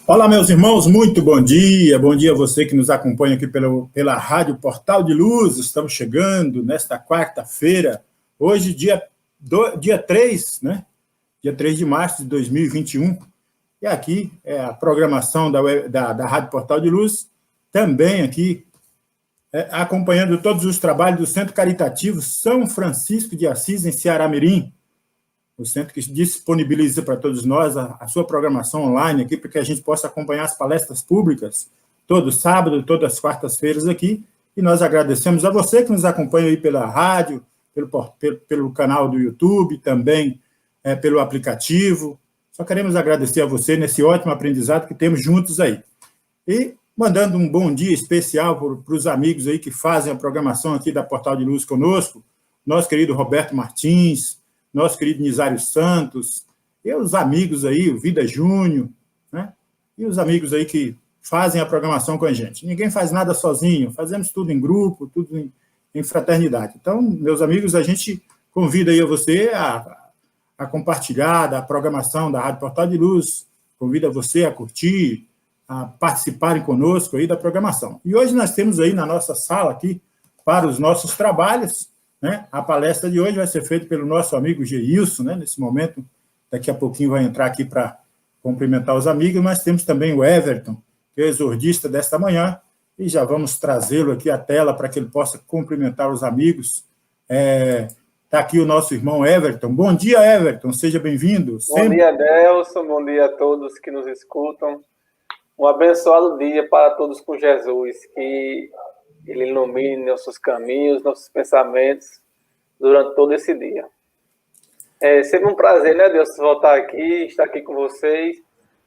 Olá, meus irmãos, muito bom dia. Bom dia a você que nos acompanha aqui pela Rádio Portal de Luz. Estamos chegando nesta quarta-feira, hoje, dia 3, né? Dia 3 de março de 2021. E aqui é a programação da Rádio Portal de Luz, também aqui acompanhando todos os trabalhos do Centro Caritativo São Francisco de Assis, em Ceará-Mirim. O centro que disponibiliza para todos nós a sua programação online aqui, para que a gente possa acompanhar as palestras públicas todo sábado, todas as quartas-feiras aqui. E nós agradecemos a você que nos acompanha aí pela rádio, pelo canal do YouTube, também pelo aplicativo. Só queremos agradecer a você nesse ótimo aprendizado que temos juntos aí. E mandando um bom dia especial para os amigos aí que fazem a programação aqui da Portal de Luz conosco, nosso querido Roberto Martins, nosso querido Nizário Santos, e os amigos aí, o Vida Júnior, né? E os amigos aí que fazem a programação com a gente. Ninguém faz nada sozinho, fazemos tudo em grupo, tudo em fraternidade. Então, meus amigos, a gente convida aí a você a compartilhar da programação da Rádio Portal de Luz, convida você a curtir, a participarem conosco aí da programação. E hoje nós temos aí na nossa sala aqui, para os nossos trabalhos, né? A palestra de hoje vai ser feita pelo nosso amigo Geilson, né? Nesse momento, daqui a pouquinho vai entrar aqui para cumprimentar os amigos, mas temos também o Everton, que é o exorcista desta manhã, e já vamos trazê-lo aqui à tela para que ele possa cumprimentar os amigos. Está aqui o nosso irmão Everton. Bom dia, Everton, seja bem-vindo. Bom dia, Delson, bom dia a todos que nos escutam. Um abençoado dia para todos com Jesus, que Ele ilumine nossos caminhos, nossos pensamentos durante todo esse dia. É sempre um prazer, né, Deus, voltar aqui, estar aqui com vocês,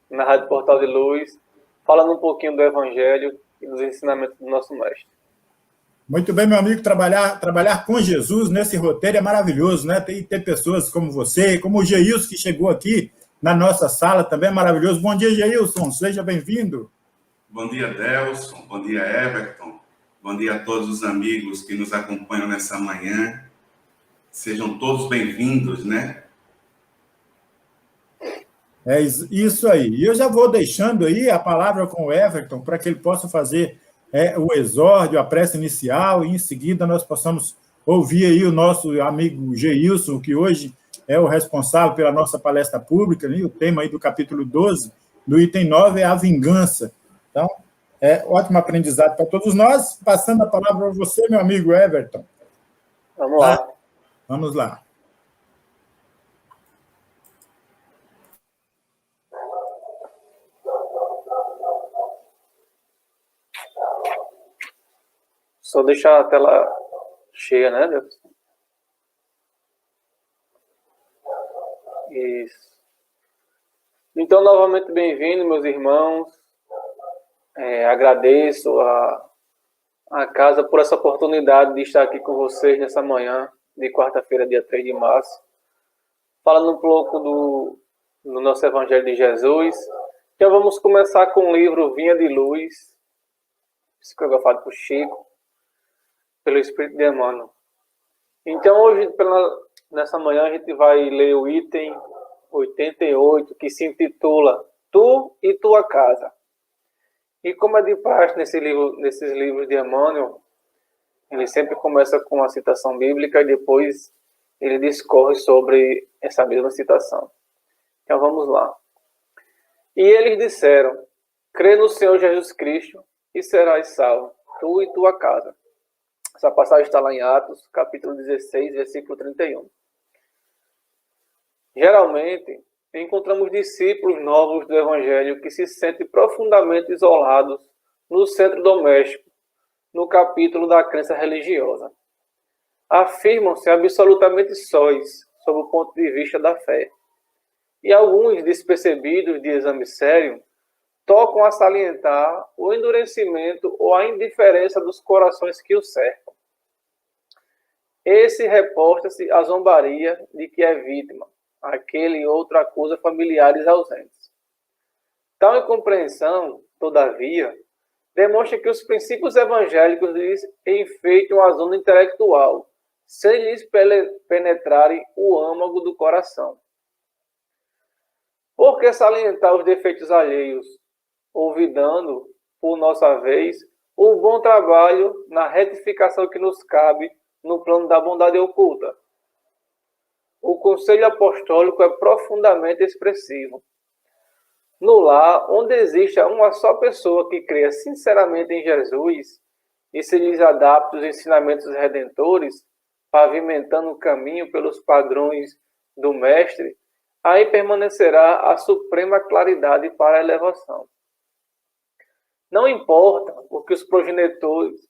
na Rádio Portal de Luz, falando um pouquinho do Evangelho e dos ensinamentos do nosso Mestre. Muito bem, meu amigo, trabalhar com Jesus nesse roteiro é maravilhoso, né? Ter pessoas como você, como o Geilson, que chegou aqui na nossa sala, também é maravilhoso. Bom dia, Geilson, seja bem-vindo. Bom dia, Delson, bom dia, Everton. Bom dia a todos os amigos que nos acompanham nessa manhã. Sejam todos bem-vindos, né? É isso aí. E eu já vou deixando aí a palavra com o Everton para que ele possa fazer o exórdio, a prece inicial, e em seguida nós possamos ouvir aí o nosso amigo Geilson, que hoje é o responsável pela nossa palestra pública, né? O tema aí do capítulo 12, do item 9, é a vingança. Então, ótimo aprendizado para todos nós. Passando a palavra a você, meu amigo Everton. Vamos lá. Vamos lá. Só deixar a tela cheia, né, Deus? Isso. Então, novamente, bem-vindo, meus irmãos. Agradeço a casa por essa oportunidade de estar aqui com vocês nessa manhã de quarta-feira, dia 3 de março, falando um pouco do nosso Evangelho de Jesus. Então, vamos começar com o livro Vinha de Luz, psicografado por Chico, pelo Espírito de Emmanuel. Então, hoje, nessa manhã, a gente vai ler o item 88, que se intitula Tu e Tua Casa. E como é de praxe nesses livros de Emmanuel, ele sempre começa com uma citação bíblica e depois ele discorre sobre essa mesma citação. Então vamos lá. E eles disseram: crê no Senhor Jesus Cristo e serás salvo, tu e tua casa. Essa passagem está lá em Atos, capítulo 16, versículo 31. Geralmente, encontramos discípulos novos do Evangelho que se sentem profundamente isolados no centro doméstico, no capítulo da crença religiosa. Afirmam-se absolutamente sóis, sob o ponto de vista da fé. E alguns, despercebidos de exame sério, tocam a salientar o endurecimento ou a indiferença dos corações que o cercam. Esse reporta-se à zombaria de que é vítima. Aquele outro acusa familiares ausentes. Tal incompreensão, todavia, demonstra que os princípios evangélicos lhes enfeitam a zona intelectual, sem lhes penetrarem o âmago do coração. Por que salientar os defeitos alheios olvidando, por nossa vez, o bom trabalho na retificação que nos cabe no plano da bondade oculta. O conselho apostólico é profundamente expressivo. No lar, onde existe uma só pessoa que creia sinceramente em Jesus e se lhes adapta os ensinamentos redentores, pavimentando o caminho pelos padrões do Mestre, aí permanecerá a suprema claridade para a elevação. Não importa o que os progenitores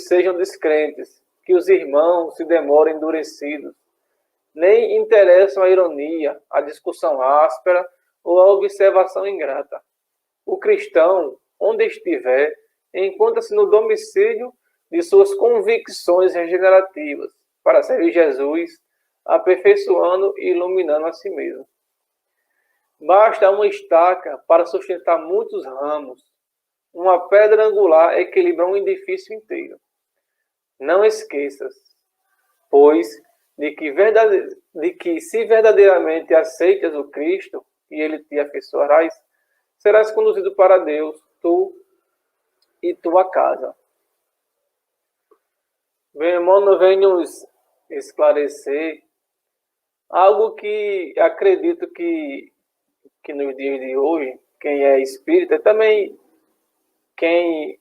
sejam descrentes, que os irmãos se demorem endurecidos, nem interessam a ironia, a discussão áspera ou a observação ingrata. O cristão, onde estiver, encontra-se no domicílio de suas convicções regenerativas, para servir Jesus, aperfeiçoando e iluminando a si mesmo. Basta uma estaca para sustentar muitos ramos. Uma pedra angular equilibra um edifício inteiro. Não esqueças, pois, de que se verdadeiramente aceitas o Cristo e ele te afeiçoarás, serás conduzido para Deus, tu e tua casa. Meu irmão vem nos esclarecer algo que acredito que nos dias de hoje, quem é espírita, também quem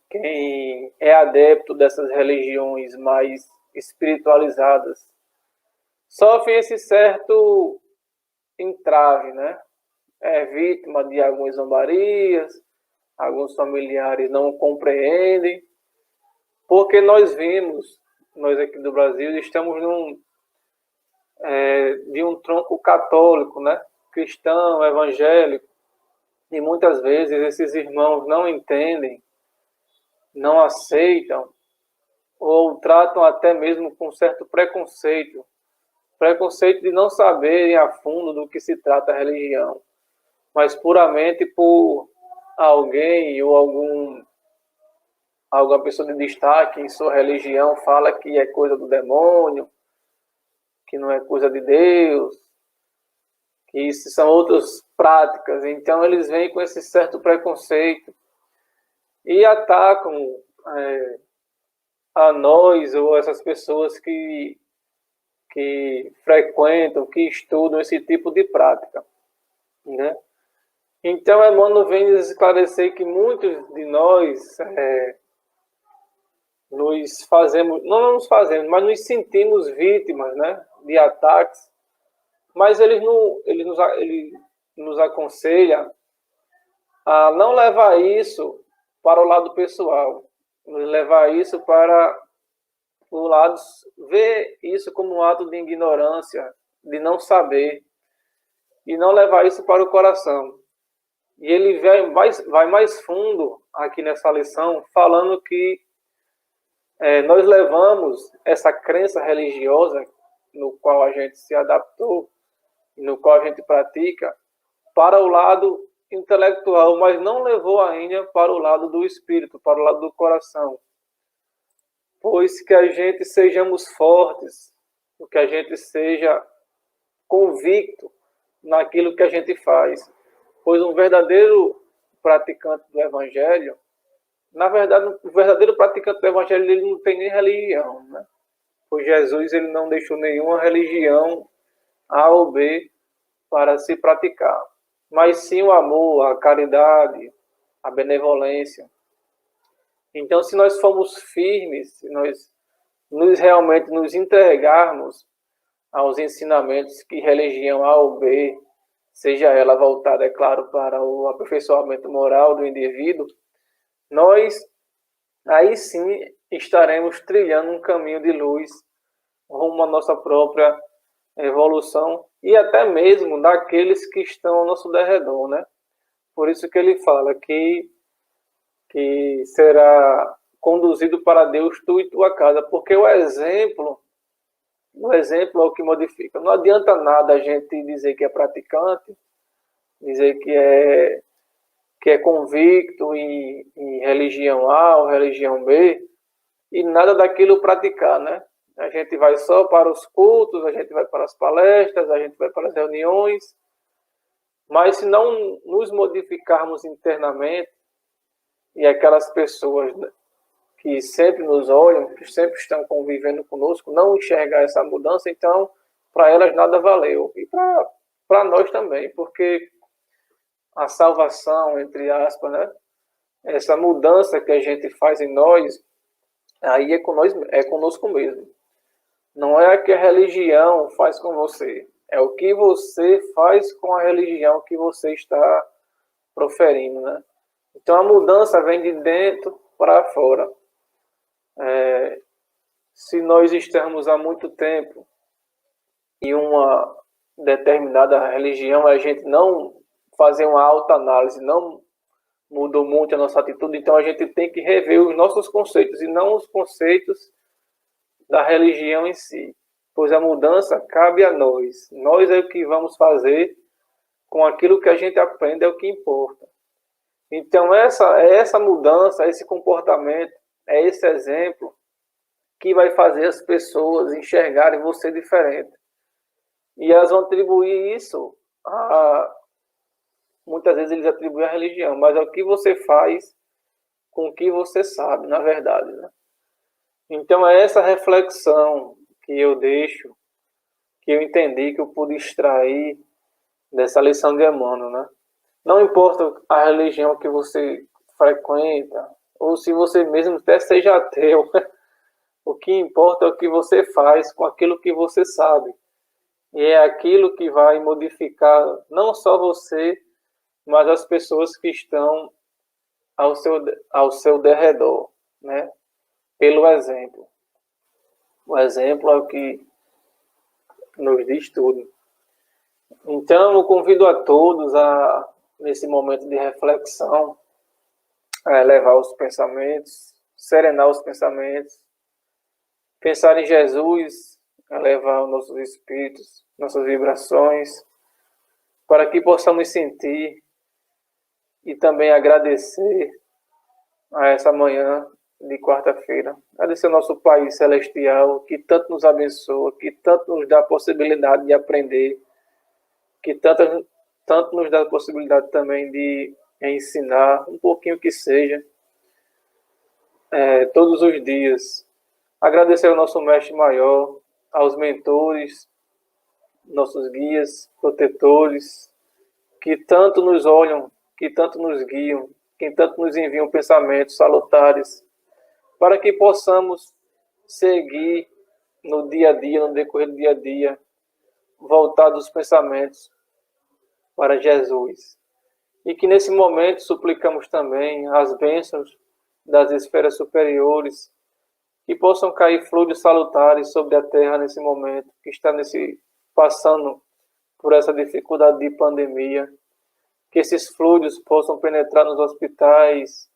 é adepto dessas religiões mais espiritualizadas, sofre esse certo entrave, né? É vítima de algumas zombarias, alguns familiares não compreendem, porque nós aqui do Brasil, estamos de um tronco católico, né? Cristão, evangélico, e muitas vezes esses irmãos não entendem, não aceitam, ou tratam até mesmo com certo preconceito de não saberem a fundo do que se trata a religião, mas puramente por alguém ou alguma pessoa de destaque em sua religião fala que é coisa do demônio, que não é coisa de Deus, que isso são outras práticas. Então eles vêm com esse certo preconceito e atacam a nós ou essas pessoas que frequentam, que estudam esse tipo de prática, né? Então, Emmanuel vem nos esclarecer que muitos de nós não nos fazemos, mas nos sentimos vítimas, né, de ataques, mas ele nos aconselha a não levar isso para o lado pessoal, levar isso para o lado, ver isso como um ato de ignorância, de não saber, e não levar isso para o coração. E ele vai mais fundo aqui nessa lição, falando que nós levamos essa crença religiosa, no qual a gente se adaptou, no qual a gente pratica, para o lado intelectual, mas não levou ainda para o lado do espírito, para o lado do coração. Pois que a gente sejamos fortes, que a gente seja convicto naquilo que a gente faz. Pois um verdadeiro praticante do Evangelho, na verdade, o verdadeiro praticante do Evangelho, ele não tem nem religião, né? Pois Jesus, ele não deixou nenhuma religião A ou B para se praticar, mas sim o amor, a caridade, a benevolência. Então, se nós formos firmes, se nós realmente nos entregarmos aos ensinamentos que religião A ou B, seja ela voltada, é claro, para o aperfeiçoamento moral do indivíduo, nós aí sim estaremos trilhando um caminho de luz rumo à nossa própria evolução e até mesmo daqueles que estão ao nosso derredor, né? Por isso que ele fala que será conduzido para Deus tu e tua casa, porque o exemplo é o que modifica. Não adianta nada a gente dizer que é praticante, dizer que é convicto em religião A ou religião B, e nada daquilo praticar, né? A gente vai só para os cultos, a gente vai para as palestras, a gente vai para as reuniões, Mas se não nos modificarmos internamente, e aquelas pessoas que sempre nos olham, que sempre estão convivendo conosco, não enxergar essa mudança, então, para elas nada valeu. E para nós também, porque a salvação, entre aspas, né? Essa mudança que a gente faz em nós, aí é conosco mesmo. Não é o que a religião faz com você, é o que você faz com a religião que você está proferindo, né? Então a mudança vem de dentro para fora. Se nós estamos há muito tempo em uma determinada religião, a gente não fazer uma autoanálise, não mudou muito a nossa atitude, então a gente tem que rever os nossos conceitos e não os conceitos da religião em si, pois a mudança cabe a nós. Nós é o que vamos fazer com aquilo que a gente aprende, é o que importa. Então essa mudança, esse comportamento, é esse exemplo que vai fazer as pessoas enxergarem você diferente. E elas vão atribuir isso muitas vezes eles atribuem à religião, mas é o que você faz com o que você sabe, na verdade, né? Então é essa reflexão que eu deixo, que eu entendi, que eu pude extrair dessa lição de Emmanuel, né? Não importa a religião que você frequenta, ou se você mesmo até seja ateu, o que importa é o que você faz com aquilo que você sabe. E é aquilo que vai modificar não só você, mas as pessoas que estão ao seu derredor, né? Pelo exemplo. O exemplo é o que nos diz tudo. Então, eu convido a todos nesse momento de reflexão, a elevar os pensamentos, serenar os pensamentos, pensar em Jesus, elevar os nossos espíritos, nossas vibrações, para que possamos sentir e também agradecer a essa manhã de quarta-feira. Agradecer ao nosso Pai Celestial, que tanto nos abençoa, que tanto nos dá a possibilidade de aprender, que tanto nos dá a possibilidade também de ensinar, um pouquinho que seja, todos os dias. Agradecer ao nosso Mestre Maior, aos mentores, nossos guias, protetores, que tanto nos olham, que tanto nos guiam, que tanto nos enviam pensamentos salutares, para que possamos seguir no dia a dia, no decorrer do dia a dia, voltados os pensamentos para Jesus. E que nesse momento suplicamos também as bênçãos das esferas superiores, que possam cair fluidos salutares sobre a Terra nesse momento, que está passando por essa dificuldade de pandemia, que esses fluidos possam penetrar nos hospitais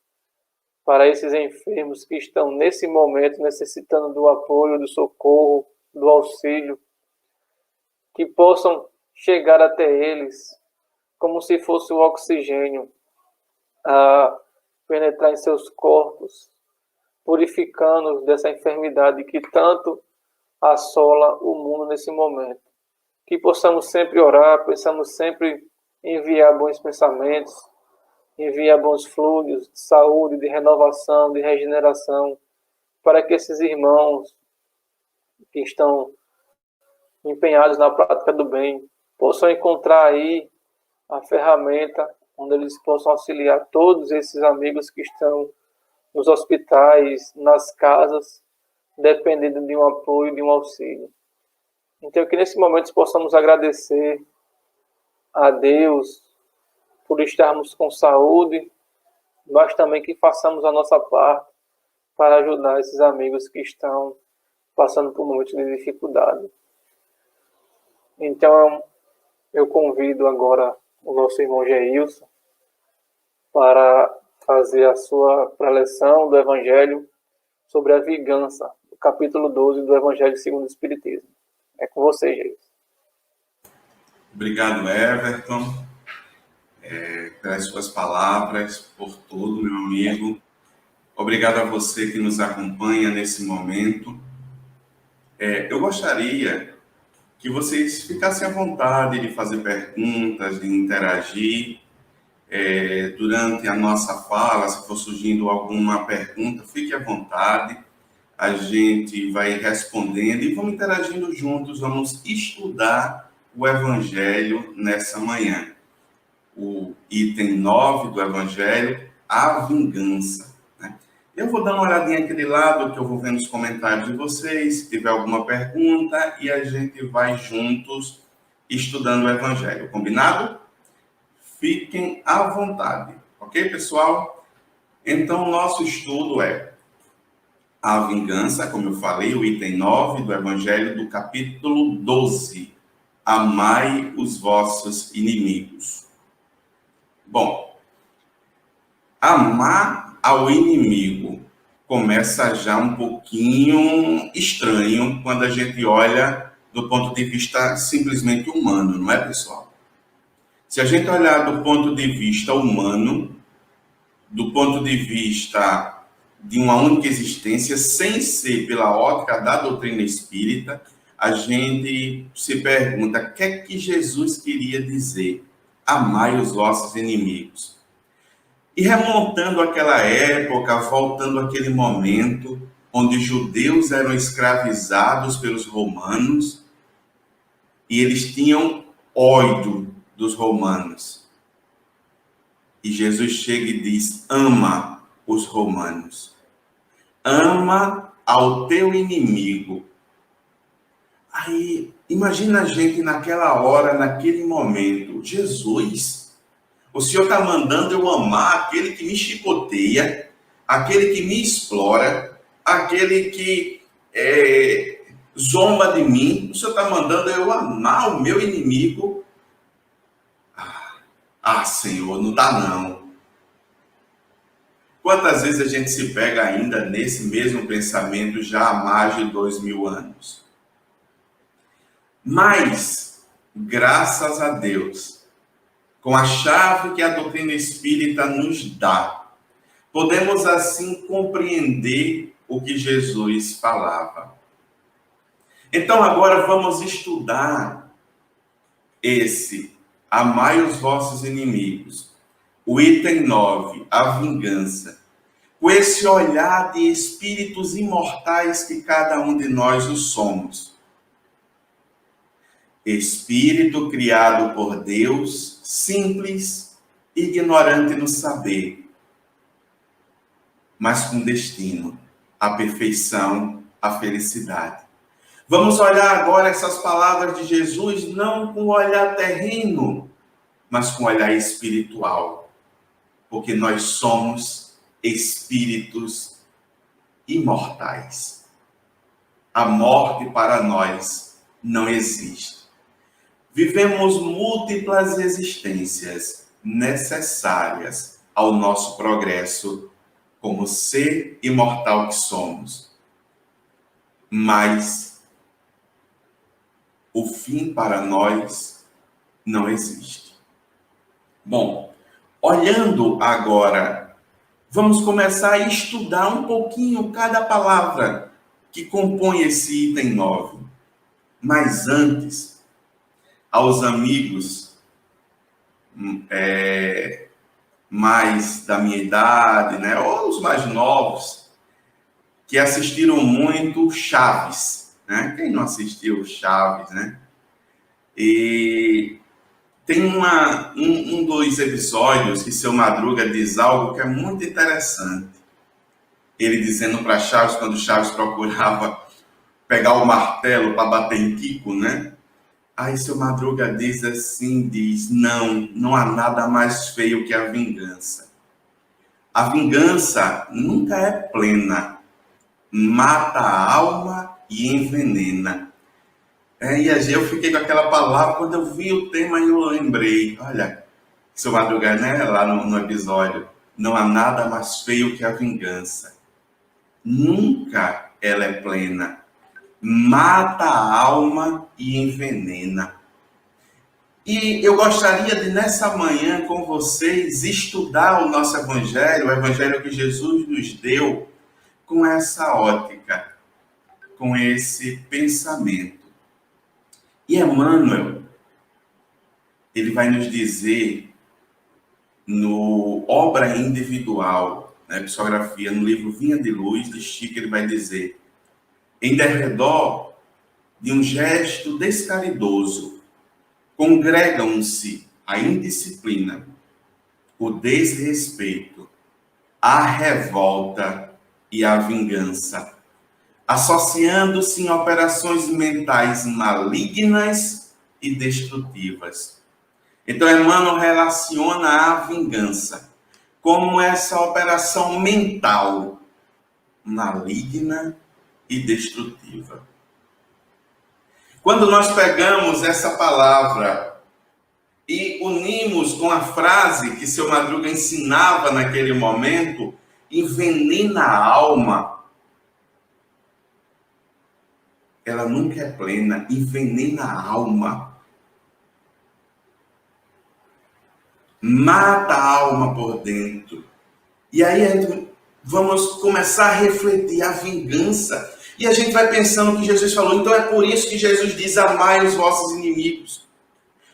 para esses enfermos que estão nesse momento necessitando do apoio, do socorro, do auxílio, que possam chegar até eles como se fosse o oxigênio a penetrar em seus corpos, purificando-os dessa enfermidade que tanto assola o mundo nesse momento. Que possamos sempre orar, possamos sempre enviar bons pensamentos, enviar bons fluidos de saúde, de renovação, de regeneração, para que esses irmãos que estão empenhados na prática do bem possam encontrar aí a ferramenta onde eles possam auxiliar todos esses amigos que estão nos hospitais, nas casas, dependendo de um apoio, de um auxílio. Então, que nesse momento possamos agradecer a Deus por estarmos com saúde, mas também que façamos a nossa parte para ajudar esses amigos que estão passando por momentos de dificuldade. Então, eu convido agora o nosso irmão Geilson para fazer a sua preleção do Evangelho sobre a vingança, o capítulo 12 do Evangelho segundo o Espiritismo. É com você, Geilson. Obrigado, Everton, pelas suas palavras, por tudo, meu amigo. Obrigado a você que nos acompanha nesse momento. Eu gostaria que vocês ficassem à vontade de fazer perguntas, de interagir. Durante a nossa fala, se for surgindo alguma pergunta, fique à vontade. A gente vai respondendo e vamos interagindo juntos, vamos estudar o Evangelho nessa manhã. O item 9 do Evangelho, a vingança. Né? Eu vou dar uma olhadinha aqui de lado, que eu vou vendo os comentários de vocês, se tiver alguma pergunta, e a gente vai juntos estudando o Evangelho. Combinado? Fiquem à vontade. Ok, pessoal? Então, o nosso estudo é a vingança, como eu falei, o item 9 do Evangelho, do capítulo 12. Amai os vossos inimigos. Bom, amar ao inimigo começa já um pouquinho estranho quando a gente olha do ponto de vista simplesmente humano, não é, pessoal? Se a gente olhar do ponto de vista humano, do ponto de vista de uma única existência, sem ser pela ótica da doutrina espírita, a gente se pergunta o que é que Jesus queria dizer? Amai os vossos inimigos. E remontando àquela época, voltando àquele momento onde os judeus eram escravizados pelos romanos e eles tinham ódio dos romanos. E Jesus chega e diz, ama os romanos. Ama ao teu inimigo. Aí, imagina a gente naquela hora, naquele momento. Jesus, o Senhor está mandando eu amar aquele que me chicoteia, aquele que me explora, aquele que zomba de mim. O Senhor está mandando eu amar o meu inimigo. Senhor, não dá não. Quantas vezes a gente se pega ainda nesse mesmo pensamento já há mais de 2000 anos? Mas, graças a Deus, com a chave que a doutrina espírita nos dá, podemos assim compreender o que Jesus falava. Então agora vamos estudar esse amai os vossos inimigos. O item 9, a vingança. Com esse olhar de espíritos imortais que cada um de nós o somos. Espírito criado por Deus, simples, ignorante no saber, mas com destino, a perfeição, a felicidade. Vamos olhar agora essas palavras de Jesus, não com o olhar terreno, mas com o olhar espiritual. Porque nós somos espíritos imortais. A morte para nós não existe. Vivemos múltiplas existências necessárias ao nosso progresso como ser imortal que somos. Mas o fim para nós não existe. Bom, olhando agora, vamos começar a estudar um pouquinho cada palavra que compõe esse item 9. Mas antes, aos amigos mais da minha idade, né, ou os mais novos, que assistiram muito Chaves, né? Quem não assistiu Chaves, né? E tem um dos episódios que Seu Madruga diz algo que é muito interessante. Ele dizendo para Chaves, quando Chaves procurava pegar o martelo para bater em Kiko, né? Aí Seu Madruga diz assim, não há nada mais feio que a vingança. A vingança nunca é plena, mata a alma e envenena. E eu fiquei com aquela palavra, quando eu vi o tema eu lembrei, olha, Seu Madruga, né, lá no episódio, não há nada mais feio que a vingança. Nunca ela é plena. Mata a alma e envenena. E eu gostaria de, nessa manhã, com vocês, estudar o nosso Evangelho, o Evangelho que Jesus nos deu, com essa ótica, com esse pensamento. E Emmanuel, ele vai nos dizer no Obra Individual, na psicografia, no livro Vinha de Luz, de Chico, ele vai dizer: em derredor de um gesto descaridoso, congregam-se a indisciplina, o desrespeito, a revolta e a vingança, associando-se em operações mentais malignas e destrutivas. Então, Emmanuel relaciona a vingança como essa operação mental maligna e destrutiva. Quando nós pegamos essa palavra e unimos com a frase que seu Madruga ensinava naquele momento, envenena a alma, ela nunca é plena, envenena a alma. Mata a alma por dentro. E aí vamos começar a refletir a vingança. E a gente vai pensando o que Jesus falou. Então é por isso que Jesus diz: amai os vossos inimigos.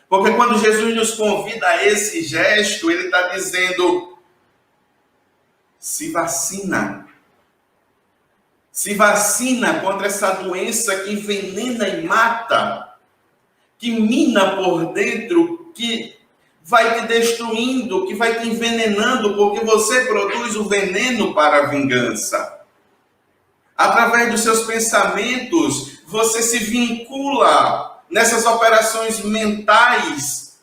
Porque quando Jesus nos convida a esse gesto, ele está dizendo: se vacina. Se vacina contra essa doença que envenena e mata, que mina por dentro, que vai te destruindo, que vai te envenenando, porque você produz o veneno para a vingança. Através dos seus pensamentos, você se vincula nessas operações mentais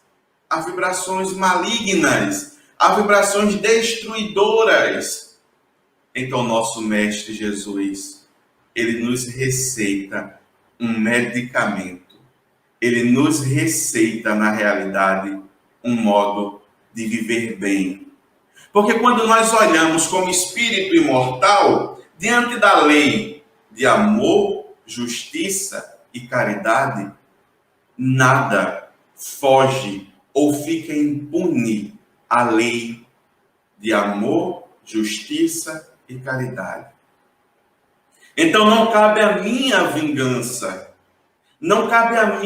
a vibrações malignas, a vibrações destruidoras. Então, nosso Mestre Jesus, ele nos receita um medicamento. Ele nos receita, na realidade, um modo de viver bem. Porque quando nós olhamos como espírito imortal, diante da lei de amor, justiça e caridade, nada foge ou fica impune à lei de amor, justiça e caridade. Então não cabe a mim a vingança. Não cabe a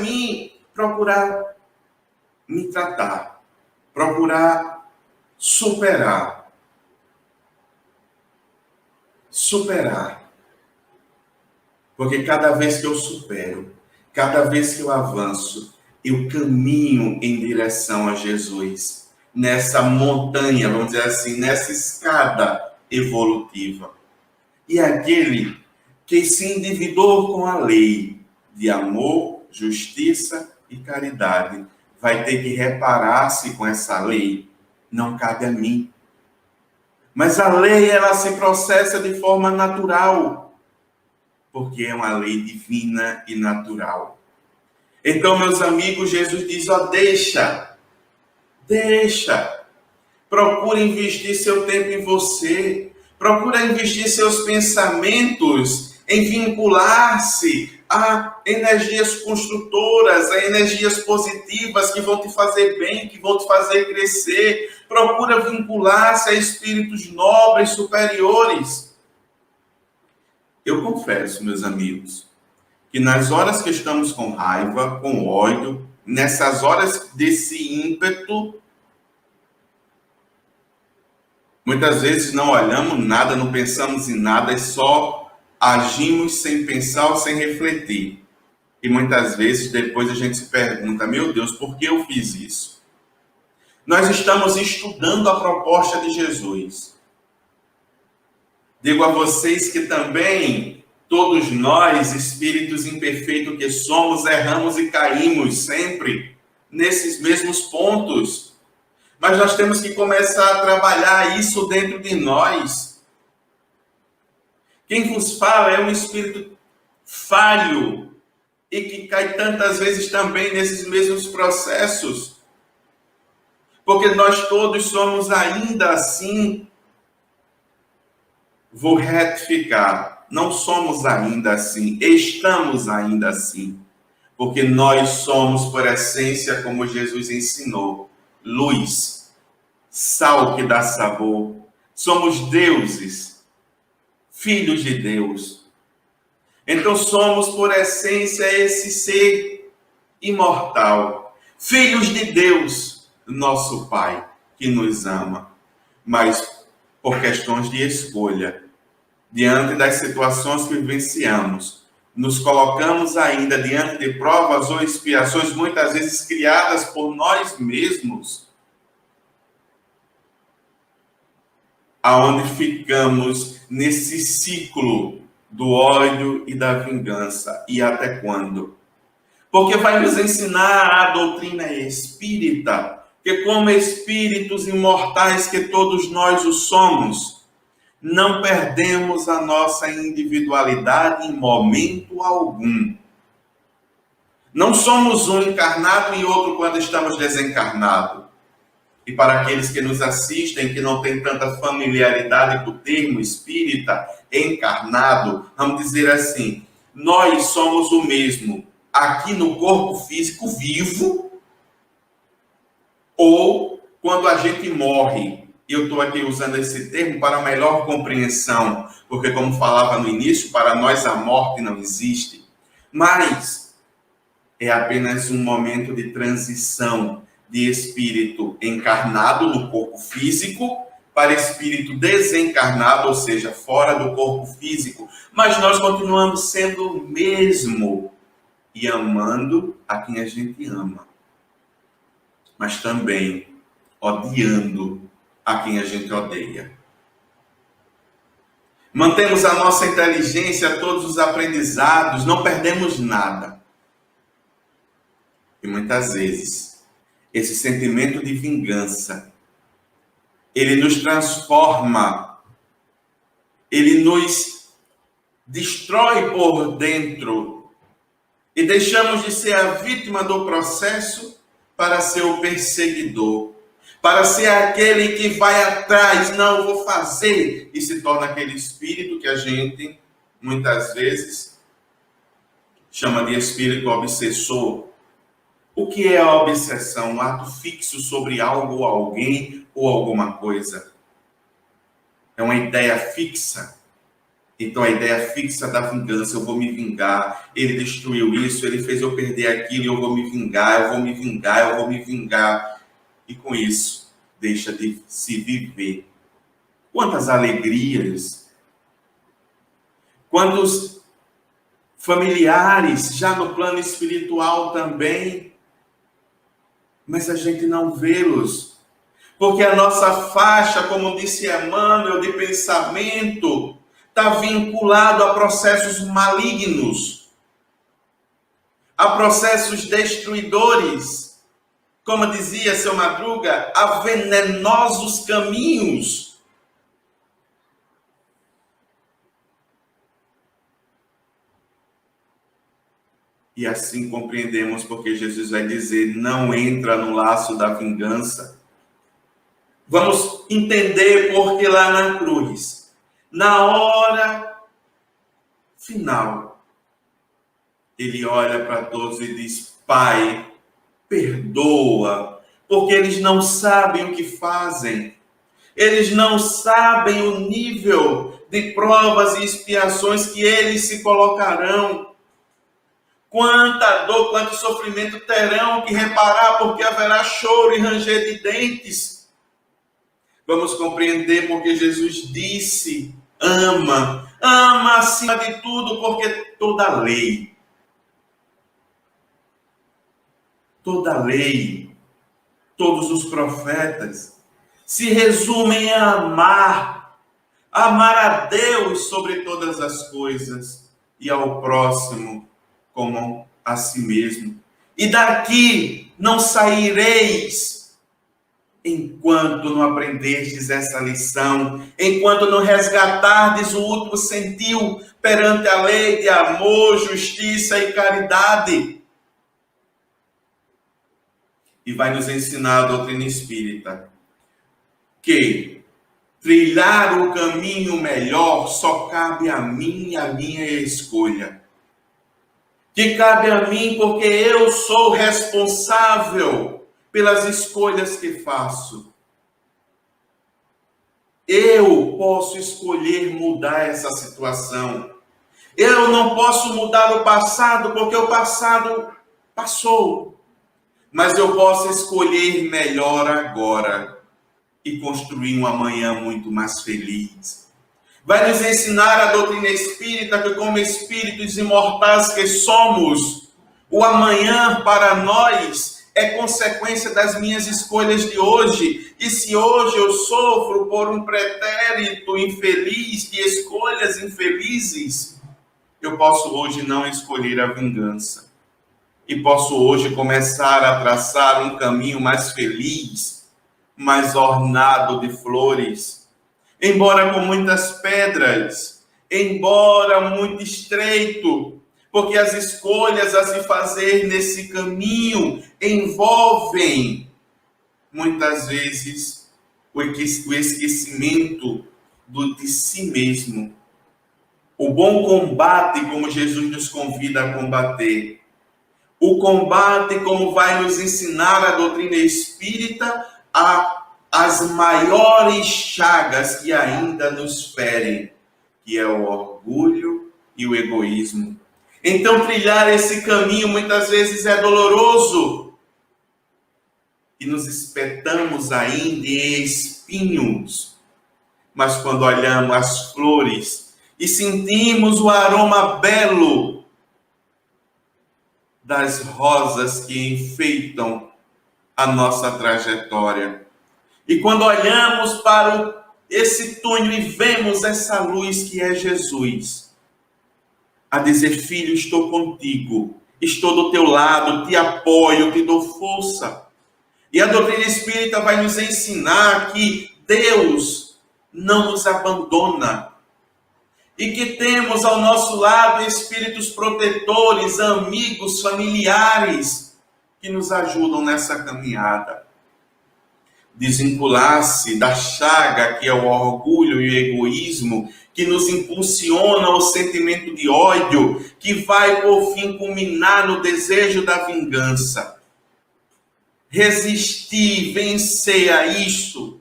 mim procurar me tratar, procurar superar. Porque cada vez que eu supero, cada vez que eu avanço, eu caminho em direção a Jesus, nessa montanha, vamos dizer assim, nessa escada evolutiva. E aquele que se endividou com a lei de amor, justiça e caridade, vai ter que reparar-se com essa lei. Não cabe a mim. Mas a lei, ela se processa de forma natural, porque é uma lei divina e natural. Então, meus amigos, Jesus diz: ó, deixa. Procura investir seu tempo em você. Procura investir seus pensamentos em vincular-se a energias construtoras, a energias positivas que vão te fazer bem, que vão te fazer crescer. Procura vincular-se a espíritos nobres, superiores. Eu confesso, meus amigos, que nas horas que estamos com raiva, com ódio, nessas horas desse ímpeto, muitas vezes não olhamos nada, não pensamos em nada, é só agimos sem pensar ou sem refletir. E muitas vezes depois a gente se pergunta: meu Deus, por que eu fiz isso? Nós estamos estudando a proposta de Jesus. Digo a vocês que também todos nós, espíritos imperfeitos que somos, erramos e caímos sempre nesses mesmos pontos. Mas nós temos que começar a trabalhar isso dentro de nós. Quem vos fala é um espírito falho e que cai tantas vezes também nesses mesmos processos. Porque nós todos somos ainda assim, vou retificar, não somos ainda assim, estamos ainda assim. Porque nós somos, por essência, como Jesus ensinou, luz, sal que dá sabor. Somos deuses, filhos de Deus. Então somos, por essência, esse ser imortal, filhos de Deus, nosso Pai, que nos ama. Mas por questões de escolha, diante das situações que vivenciamos, nos colocamos ainda diante de provas ou expiações, muitas vezes criadas por nós mesmos, aonde ficamos nesse ciclo do ódio e da vingança. E até quando? Porque vai nos ensinar a doutrina espírita, que como espíritos imortais que todos nós o somos, não perdemos a nossa individualidade em momento algum. Não somos um encarnado e outro quando estamos desencarnados. E para aqueles que nos assistem, que não têm tanta familiaridade com o termo espírita, encarnado, vamos dizer assim, nós somos o mesmo aqui no corpo físico vivo, ou quando a gente morre. Eu estou aqui usando esse termo para melhor compreensão, porque como falava no início, para nós a morte não existe, mas é apenas um momento de transição de espírito encarnado no corpo físico para espírito desencarnado, ou seja, fora do corpo físico, mas nós continuamos sendo o mesmo e amando a quem a gente ama, mas também odiando a quem a gente odeia. Mantemos a nossa inteligência, todos os aprendizados, não perdemos nada. E muitas vezes, esse sentimento de vingança, ele nos transforma, ele nos destrói por dentro e deixamos de ser a vítima do processo para ser o perseguidor, para ser aquele que vai atrás, não, eu vou fazer, e se torna aquele espírito que a gente, muitas vezes, chama de espírito obsessor. O que é a obsessão? Um ato fixo sobre algo ou alguém ou alguma coisa. É uma ideia fixa. Então a ideia fixa da vingança, eu vou me vingar, ele destruiu isso, ele fez eu perder aquilo, eu vou me vingar, eu vou me vingar, eu vou me vingar. E com isso, deixa de se viver. Quantas alegrias, quantos familiares, já no plano espiritual também, mas a gente não vê-los. Porque a nossa faixa, como disse Emmanuel, de pensamento, está vinculado a processos malignos, a processos destruidores. Como dizia seu Madruga, há venenosos caminhos. E assim compreendemos porque Jesus vai dizer, não entra no laço da vingança. Vamos entender porque lá na cruz, na hora final, ele olha para todos e diz, Pai, perdoa, porque eles não sabem o que fazem. Eles não sabem o nível de provas e expiações que eles se colocarão. Quanta dor, quanto sofrimento terão que reparar, porque haverá choro e ranger de dentes. Vamos compreender porque Jesus disse, ama acima de tudo, porque toda lei, todos os profetas se resumem a amar a Deus sobre todas as coisas e ao próximo como a si mesmo. E daqui não saireis enquanto não aprendestes essa lição, enquanto não resgatardes o último sentiu perante a lei de amor, justiça e caridade. E vai nos ensinar a doutrina espírita que trilhar o caminho melhor só cabe a mim e a minha escolha. Que cabe a mim porque eu sou responsável pelas escolhas que faço. Eu posso escolher mudar essa situação. Eu não posso mudar o passado, porque o passado passou. Mas eu posso escolher melhor agora e construir um amanhã muito mais feliz. Vai nos ensinar a doutrina espírita que, como espíritos imortais que somos, o amanhã para nós é consequência das minhas escolhas de hoje. E se hoje eu sofro por um pretérito infeliz, de escolhas infelizes, eu posso hoje não escolher a vingança. E posso hoje começar a traçar um caminho mais feliz, mais ornado de flores, embora com muitas pedras, embora muito estreito, porque as escolhas a se fazer nesse caminho envolvem, muitas vezes, o esquecimento de si mesmo. O bom combate, como Jesus nos convida a combater. O combate, como vai nos ensinar a doutrina espírita, as maiores chagas que ainda nos ferem, que é o orgulho e o egoísmo. Então, trilhar esse caminho muitas vezes é doloroso. E nos espetamos ainda em espinhos. Mas quando olhamos as flores e sentimos o aroma belo das rosas que enfeitam a nossa trajetória. E quando olhamos para esse túnel e vemos essa luz que é Jesus, a dizer: filho, estou contigo, estou do teu lado, te apoio, te dou força. E a doutrina espírita vai nos ensinar que Deus não nos abandona. E que temos ao nosso lado espíritos protetores, amigos, familiares, que nos ajudam nessa caminhada. Desvincular-se da chaga que é o orgulho e o egoísmo, que nos impulsiona ao sentimento de ódio, que vai por fim culminar no desejo da vingança. Resistir, vencer a isso,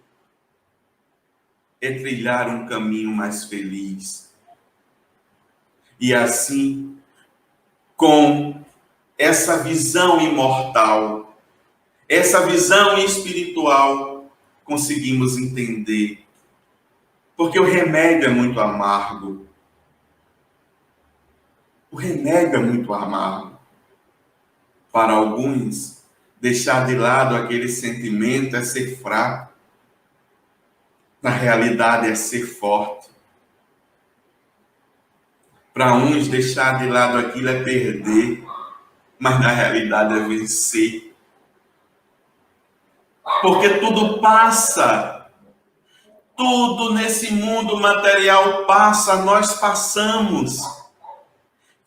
é trilhar um caminho mais feliz. E assim, com essa visão imortal, essa visão espiritual, conseguimos entender. Porque o remédio é muito amargo. O remédio é muito amargo. Para alguns, deixar de lado aquele sentimento é ser fraco. Na realidade, é ser forte. Para uns, deixar de lado aquilo é perder, mas na realidade é vencer. Porque tudo passa. Tudo nesse mundo material passa, nós passamos.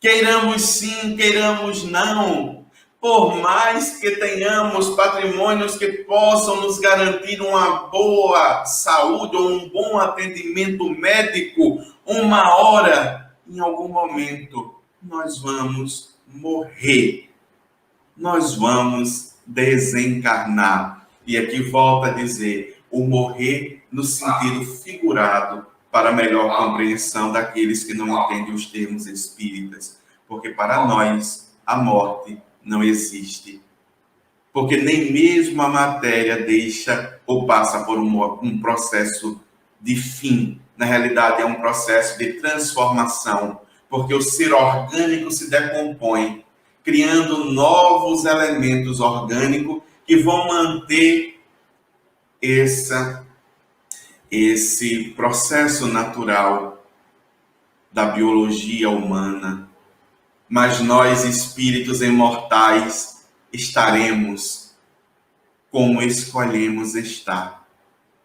Queiramos sim, queiramos não. Por mais que tenhamos patrimônios que possam nos garantir uma boa saúde ou um bom atendimento médico, uma hora, em algum momento, nós vamos morrer. Nós vamos desencarnar. E aqui volta a dizer, o morrer no sentido figurado, para melhor compreensão daqueles que não entendem os termos espíritas. Porque para nós, a morte não existe. Porque nem mesmo a matéria deixa ou passa por um processo de fim. Na realidade, é um processo de transformação, porque o ser orgânico se decompõe, criando novos elementos orgânicos que vão manter esse processo natural da biologia humana. Mas nós, espíritos imortais, estaremos como escolhemos estar.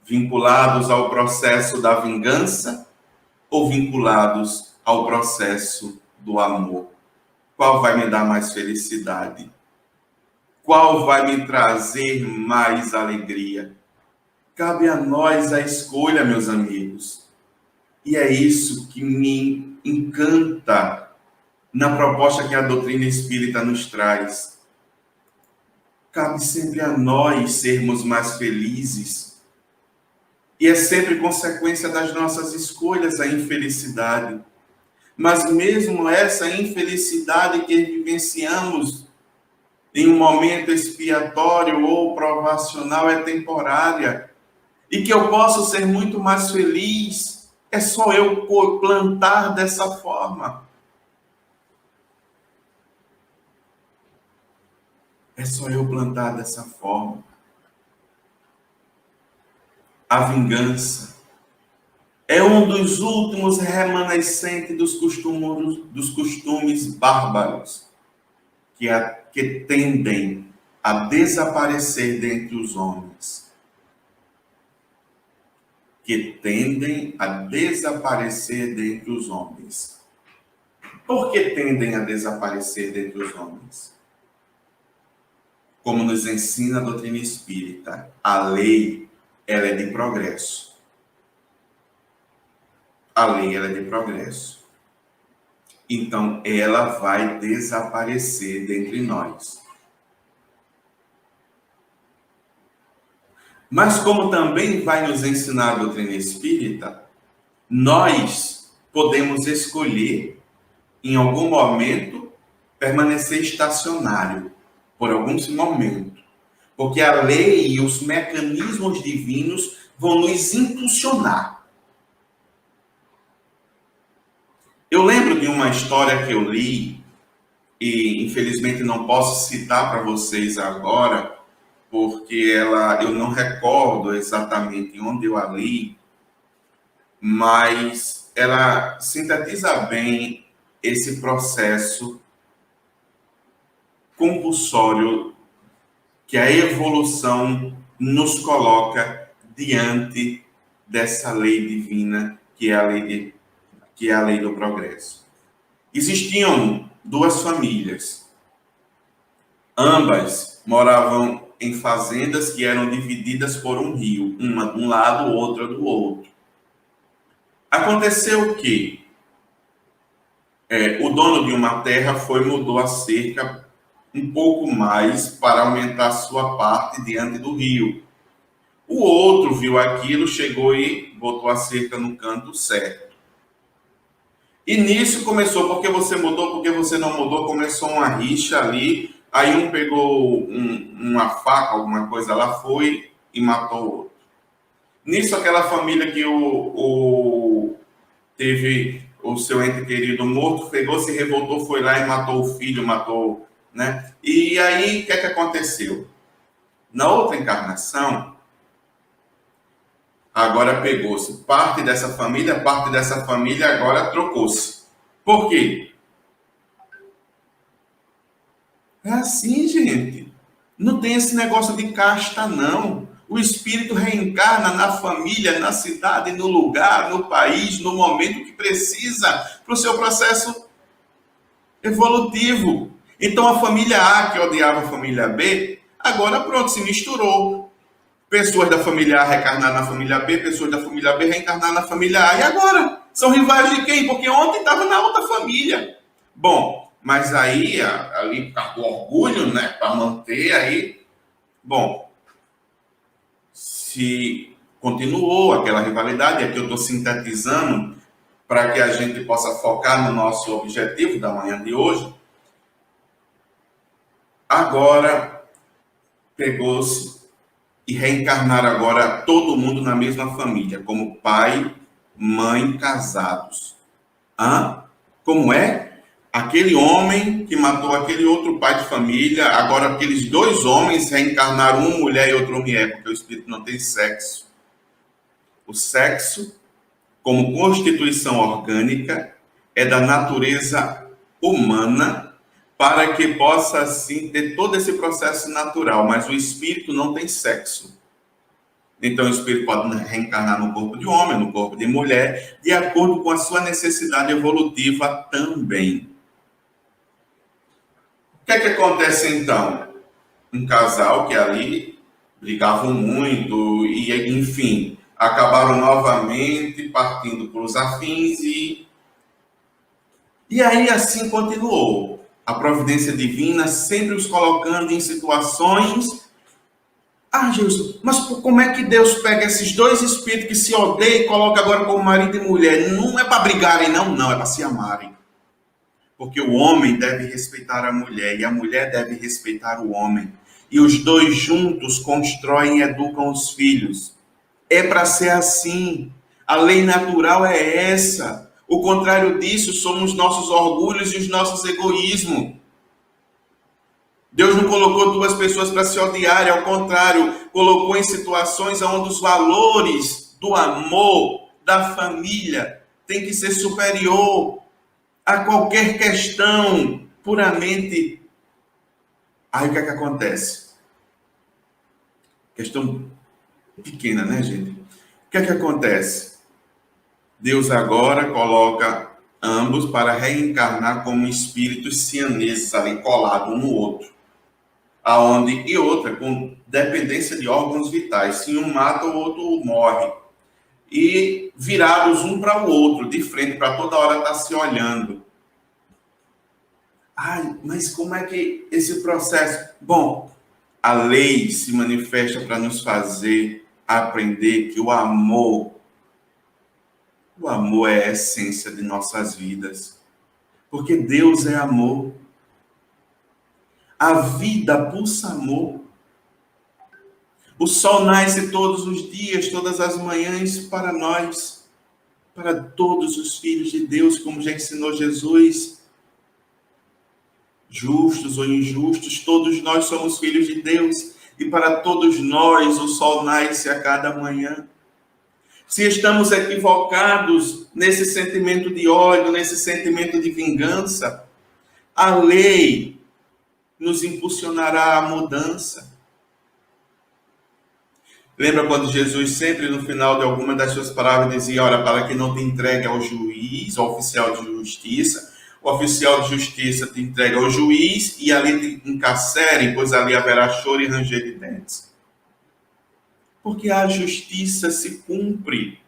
Vinculados ao processo da vingança ou vinculados ao processo do amor? Qual vai me dar mais felicidade? Qual vai me trazer mais alegria? Cabe a nós a escolha, meus amigos. E é isso que me encanta na proposta que a doutrina espírita nos traz. Cabe sempre a nós sermos mais felizes. E é sempre consequência das nossas escolhas a infelicidade. Mas mesmo essa infelicidade que vivenciamos em um momento expiatório ou provacional é temporária. E que eu posso ser muito mais feliz. É só eu plantar dessa forma. É só eu plantar dessa forma. A vingança é um dos últimos remanescentes dos costumes bárbaros que tendem a desaparecer dentre os homens. Que tendem a desaparecer dentre os homens. Por que tendem a desaparecer dentre os homens? Como nos ensina a doutrina espírita, a lei, ela é de progresso. A lei, ela é de progresso. Então, ela vai desaparecer dentre nós. Mas como também vai nos ensinar a doutrina espírita, nós podemos escolher, em algum momento, permanecer estacionário, por alguns momentos. Porque a lei e os mecanismos divinos vão nos impulsionar. Eu lembro de uma história que eu li, e infelizmente não posso citar para vocês agora, porque eu não recordo exatamente onde eu a li, mas ela sintetiza bem esse processo compulsório que a evolução nos coloca diante dessa lei divina, que é a lei do progresso. Existiam duas famílias. Ambas moravam em fazendas que eram divididas por um rio, uma de um lado, outra do outro. Aconteceu que o dono de uma terra mudou a cerca um pouco mais para aumentar sua parte diante do rio. O outro viu aquilo, chegou e botou a cerca no canto certo. E nisso começou, porque você mudou, porque você não mudou, começou uma rixa ali, aí um pegou uma faca, alguma coisa lá, foi e matou o outro. Nisso aquela família que teve o seu ente querido morto, pegou, se revoltou, foi lá e matou o filho, matou, né? E aí, o que aconteceu? Na outra encarnação, agora pegou-se parte dessa família agora trocou-se. Por quê? É assim, gente. Não tem esse negócio de casta, não. O espírito reencarna na família, na cidade, no lugar, no país, no momento que precisa para o seu processo evolutivo. Então, a família A, que odiava a família B, agora pronto, se misturou. Pessoas da família A reencarnar na família B, pessoas da família B reencarnar na família A. E agora? São rivais de quem? Porque ontem estava na outra família. Bom, mas aí, ali por causa do orgulho, né, para manter aí, bom, se continuou aquela rivalidade, aqui eu estou sintetizando para que a gente possa focar no nosso objetivo da manhã de hoje. Agora, pegou-se e reencarnar agora todo mundo na mesma família, como pai, mãe, casados. Como é? Aquele homem que matou aquele outro pai de família, agora aqueles dois homens reencarnaram uma mulher e outra mulher, porque o espírito não tem sexo. O sexo, como constituição orgânica, é da natureza humana, para que possa, assim, ter todo esse processo natural. Mas o espírito não tem sexo. Então, o espírito pode reencarnar no corpo de homem, no corpo de mulher, de acordo com a sua necessidade evolutiva também. O que acontece, então? Um casal que ali brigavam muito e, enfim, acabaram novamente partindo para os afins e aí assim continuou. A providência divina sempre os colocando em situações Ah, Jesus, mas como é que Deus pega esses dois espíritos que se odeiam e coloca agora como marido e mulher? Não é para brigarem, não, é para se amarem. Porque o homem deve respeitar a mulher e a mulher deve respeitar o homem. E os dois juntos constroem e educam os filhos. É para ser assim. A lei natural é essa. O contrário disso são os nossos orgulhos e os nossos egoísmos. Deus não colocou duas pessoas para se odiarem, ao contrário, colocou em situações onde os valores do amor, da família, tem que ser superior a qualquer questão puramente. Aí o que é que acontece? Questão pequena, né, gente? O que é que acontece? Deus agora coloca ambos para reencarnar como espíritos sianeses ali colados um no outro. Aonde, e outra, com dependência de órgãos vitais. Se um mata, o outro morre. E virados um para o outro, de frente, para toda hora estar se olhando. Ai, mas como é que esse processo... Bom, a lei se manifesta para nos fazer aprender que o amor é a essência de nossas vidas. Porque Deus é amor. A vida pulsa amor. O sol nasce todos os dias, todas as manhãs para nós, para todos os filhos de Deus, como já ensinou Jesus. Justos ou injustos, todos nós somos filhos de Deus. E para todos nós o sol nasce a cada manhã. Se estamos equivocados nesse sentimento de ódio, nesse sentimento de vingança, a lei nos impulsionará à mudança. Lembra quando Jesus sempre no final de alguma das suas palavras dizia, olha, para que não te entregue ao juiz, ao oficial de justiça, o oficial de justiça te entrega ao juiz e ali te encarcere, pois ali haverá choro e ranger de dentes. Porque a justiça se cumpre.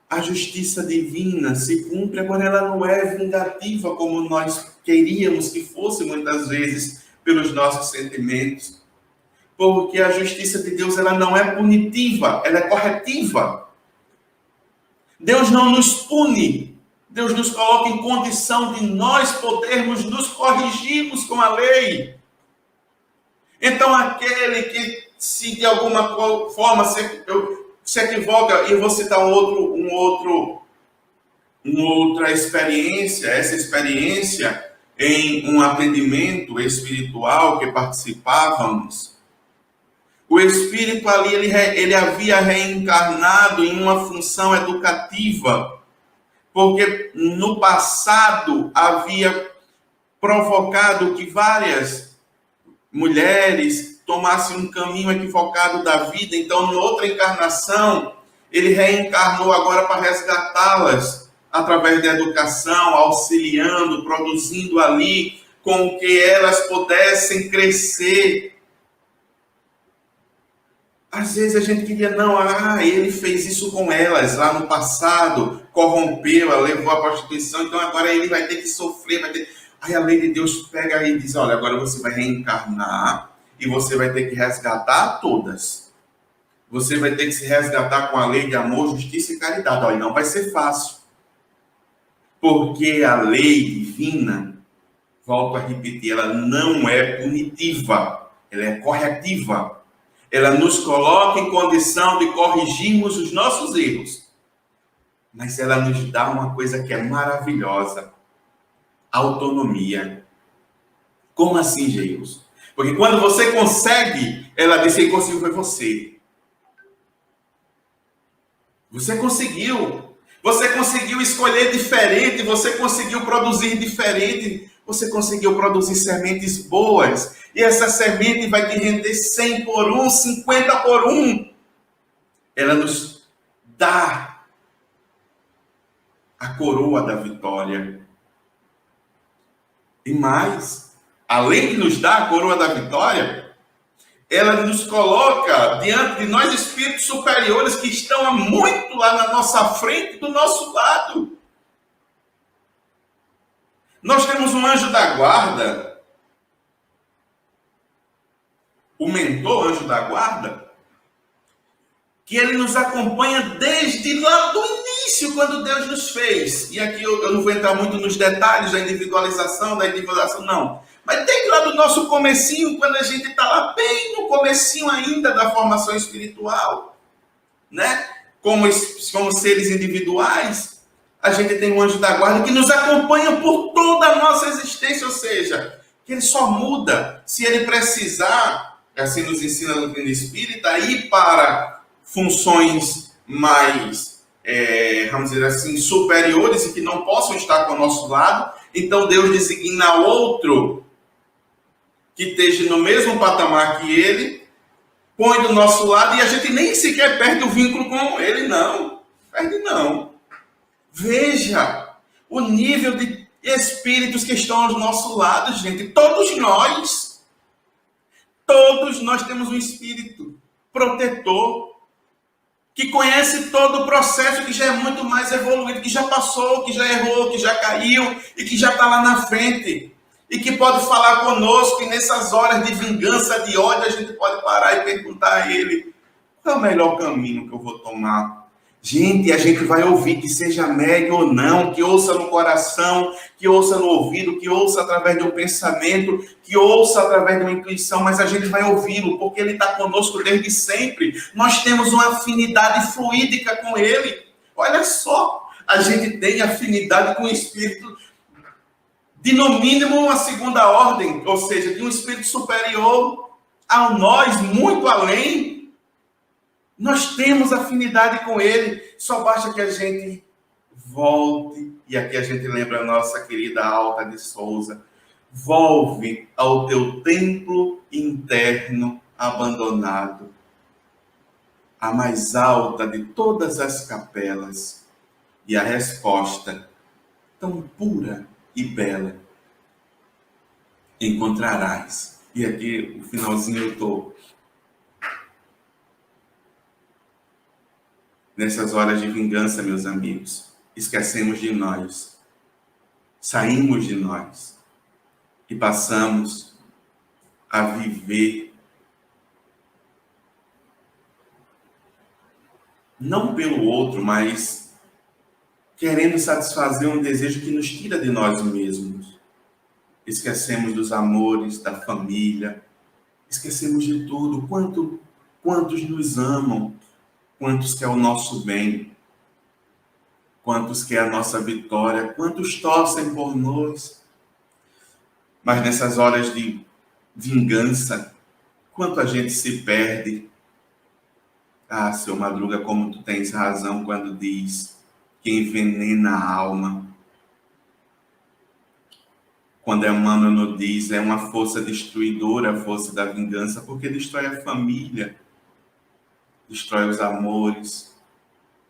A justiça divina se cumpre, agora ela não é vingativa como nós queríamos que fosse muitas vezes pelos nossos sentimentos. Porque a justiça de Deus ela não é punitiva, ela é corretiva. Deus não nos pune, Deus nos coloca em condição de nós podermos nos corrigirmos com a lei. Então aquele que se de alguma forma se equivoca, e eu vou citar outra experiência, essa experiência em um atendimento espiritual que participávamos. O espírito ali, ele havia reencarnado em uma função educativa, porque no passado havia provocado que várias mulheres tomassem um caminho equivocado da vida, então, em outra encarnação, ele reencarnou agora para resgatá-las através da educação, auxiliando, produzindo ali com que elas pudessem crescer. Às vezes a gente queria, ele fez isso com elas lá no passado, corrompeu, levou à prostituição, então agora ele vai ter que sofrer, Aí a lei de Deus pega e diz, olha, agora você vai reencarnar e você vai ter que resgatar todas. Você vai ter que se resgatar com a lei de amor, justiça e caridade. Olha, não vai ser fácil. Porque a lei divina, volto a repetir, ela não é punitiva, ela é corretiva. Ela nos coloca em condição de corrigirmos os nossos erros. Mas ela nos dá uma coisa que é maravilhosa. Autonomia. Como assim, Jesus? Porque quando você consegue, ela diz que conseguiu foi você. Você conseguiu. Você conseguiu escolher diferente, você conseguiu produzir diferente, você conseguiu produzir sementes boas. E essa semente vai te render 100 por 1, 50 por 1. Ela nos dá a coroa da vitória. E mais, além de nos dar a coroa da vitória, ela nos coloca diante de nós espíritos superiores que estão há muito lá na nossa frente, do nosso lado. Nós temos um anjo da guarda o mentor, anjo da guarda, que ele nos acompanha desde lá do início, quando Deus nos fez. E aqui eu não vou entrar muito nos detalhes da individualização, não. Mas desde lá do nosso comecinho, quando a gente está lá bem no comecinho ainda da formação espiritual, né? Como seres individuais, a gente tem um anjo da guarda que nos acompanha por toda a nossa existência, ou seja, que ele só muda se ele precisar, assim nos ensina a doutrina espírita, ir para funções mais, vamos dizer assim, superiores e que não possam estar ao nosso lado. Então Deus designa outro que esteja no mesmo patamar que ele, põe do nosso lado e a gente nem sequer perde o vínculo com ele, não. Perde não. Veja o nível de espíritos que estão ao nosso lado, gente. Todos nós temos um espírito protetor que conhece todo o processo, que já é muito mais evoluído, que já passou, que já errou, que já caiu e que já está lá na frente. E que pode falar conosco, e nessas horas de vingança, de ódio, a gente pode parar e perguntar a ele: qual é o melhor caminho que eu vou tomar? Gente, a gente vai ouvir, que seja médio ou não, que ouça no coração, que ouça no ouvido, que ouça através de um pensamento, que ouça através de uma intuição, mas a gente vai ouvi-lo, porque ele está conosco desde sempre. Nós temos uma afinidade fluídica com ele. Olha só, a gente tem afinidade com o Espírito de, no mínimo, uma segunda ordem, ou seja, de um Espírito superior a nós, muito além. Nós temos afinidade com ele, só basta que a gente volte, e aqui a gente lembra a nossa querida Alta de Souza: volve ao teu templo interno abandonado, a mais alta de todas as capelas, e a resposta, tão pura e bela, encontrarás. E aqui, o finalzinho, eu estou... Nessas horas de vingança, meus amigos, esquecemos de nós, saímos de nós e passamos a viver não pelo outro, mas querendo satisfazer um desejo que nos tira de nós mesmos. Esquecemos dos amores, da família, esquecemos de tudo. Quantos nos amam? Quantos quer o nosso bem? Quantos quer a nossa vitória? Quantos torcem por nós? Mas nessas horas de vingança, quanto a gente se perde. Ah, seu Madruga, como tu tens razão quando diz que envenena a alma. Quando Emmanuel diz, é uma força destruidora, a força da vingança, porque destrói a família, destrói os amores,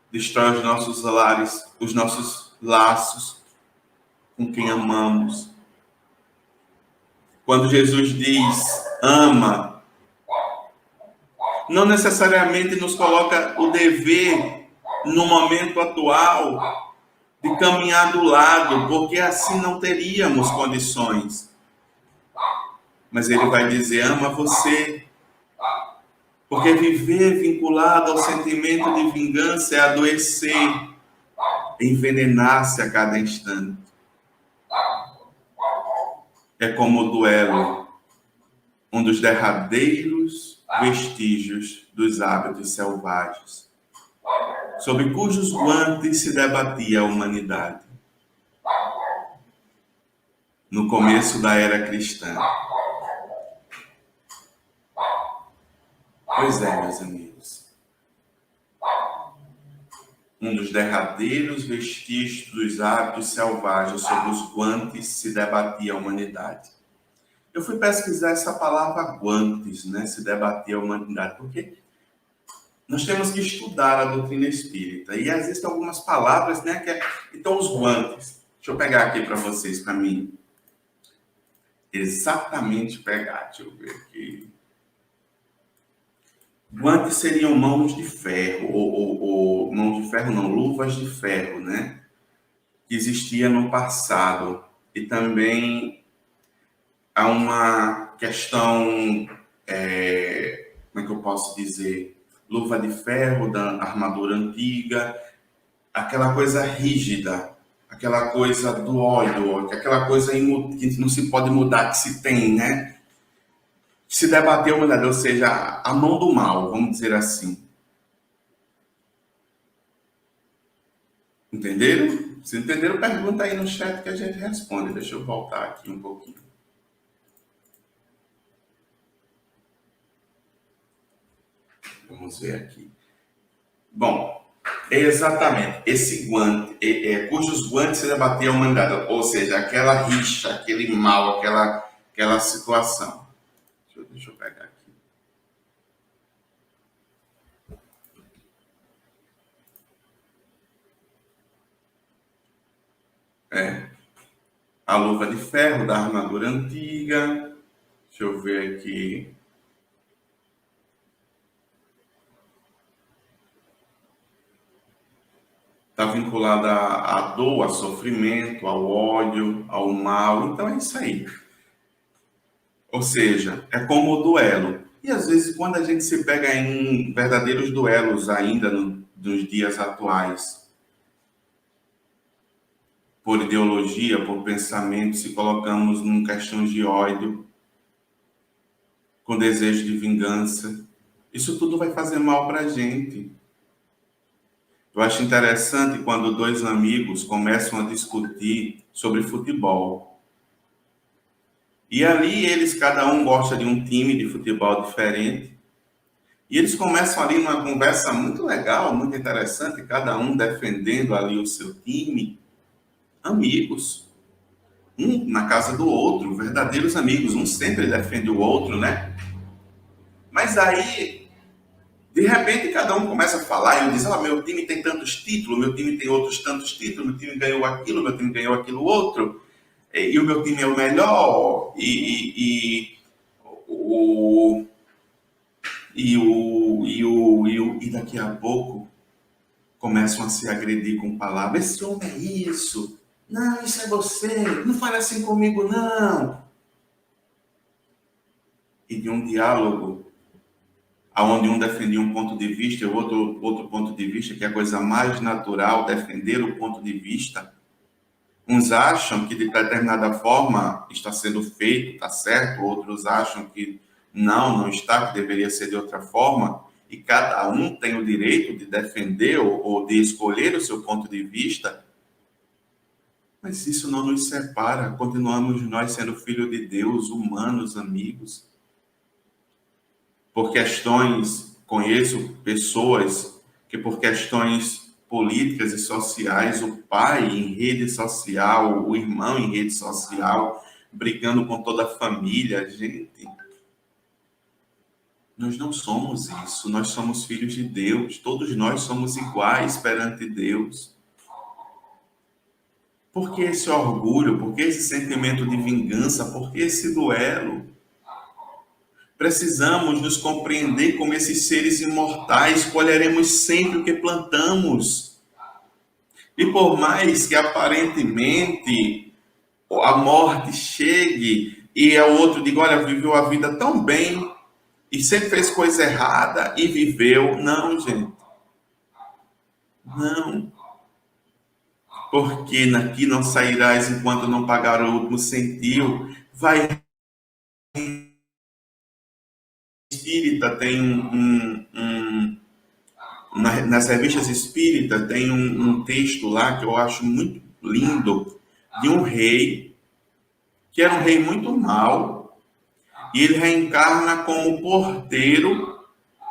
destrói os nossos lares, os nossos laços com quem amamos. Quando Jesus diz, ama, não necessariamente nos coloca o dever, no momento atual, de caminhar do lado, porque assim não teríamos condições. Mas ele vai dizer, ama você. Porque viver vinculado ao sentimento de vingança é adoecer, envenenar-se a cada instante. É como o duelo, um dos derradeiros vestígios dos hábitos selvagens, sob cujos guantes se debatia a humanidade. No começo da era cristã. Pois é, meus amigos. Um dos derradeiros vestígios dos hábitos selvagens, sob os guantes se debatia a humanidade. Eu fui pesquisar essa palavra guantes, né? Se debatia a humanidade, porque nós temos que estudar a doutrina espírita. E existem algumas palavras, né? Então, os guantes. Deixa eu pegar aqui para vocês, para mim. Exatamente pegar. Deixa eu ver aqui. Guantes seriam mãos de ferro, ou mãos de ferro não, luvas de ferro, né? Que existia no passado. E também há uma questão como é que eu posso dizer? Luva de ferro da armadura antiga, aquela coisa rígida, aquela coisa do ódio, aquela coisa que não se pode mudar, que se tem, né? Se debater a humanidade, ou seja, a mão do mal, vamos dizer assim. Entenderam? Se entenderam, pergunta aí no chat que a gente responde. Deixa eu voltar aqui um pouquinho. Vamos ver aqui. Bom, exatamente. Esse guante, cujos guantes se debatia a humanidade, ou seja, aquela rixa, aquele mal, aquela situação. Deixa eu pegar aqui. A luva de ferro da armadura antiga. Deixa eu ver aqui. Está vinculada à dor, ao sofrimento, ao ódio, ao mal. Então é isso aí. Ou seja, é como o duelo. E às vezes quando a gente se pega em verdadeiros duelos ainda nos dias atuais, por ideologia, por pensamento, se colocamos num questão de ódio, com desejo de vingança, isso tudo vai fazer mal para a gente. Eu acho interessante quando dois amigos começam a discutir sobre futebol. E ali cada um gosta de um time de futebol diferente. E eles começam ali numa conversa muito legal, muito interessante, cada um defendendo ali o seu time. Amigos. Um na casa do outro, verdadeiros amigos. Um sempre defende o outro, né? Mas aí, de repente, cada um começa a falar e diz, meu time tem tantos títulos, meu time tem outros tantos títulos, meu time ganhou aquilo, meu time ganhou aquilo outro, e o meu time é o melhor, e daqui a pouco começam a se agredir com palavras. Esse homem é isso. Não, isso é você. Não fale assim comigo, não. E de um diálogo onde um defendia um ponto de vista e o outro ponto de vista, que é a coisa mais natural, defender o ponto de vista. Uns acham que de determinada forma está sendo feito, está certo, outros acham que não está, que deveria ser de outra forma, e cada um tem o direito de defender ou de escolher o seu ponto de vista, mas isso não nos separa, continuamos nós sendo filhos de Deus, humanos, amigos. Por questões, conheço pessoas que por questões políticas e sociais, o pai em rede social, o irmão em rede social, brigando com toda a família. Gente, nós não somos isso, nós somos filhos de Deus, todos nós somos iguais perante Deus. Por que esse orgulho? Por que esse sentimento de vingança? Por que esse duelo? Precisamos nos compreender como esses seres imortais, colheremos sempre o que plantamos. E por mais que aparentemente a morte chegue e o outro diga, olha, viveu a vida tão bem e sempre fez coisa errada e viveu. Não, gente. Não. Porque daqui não sairás enquanto não pagar o último centil. Vai. Espírita tem nas revistas espíritas tem um texto lá que eu acho muito lindo, de um rei, que era um rei muito mau, e ele reencarna como porteiro.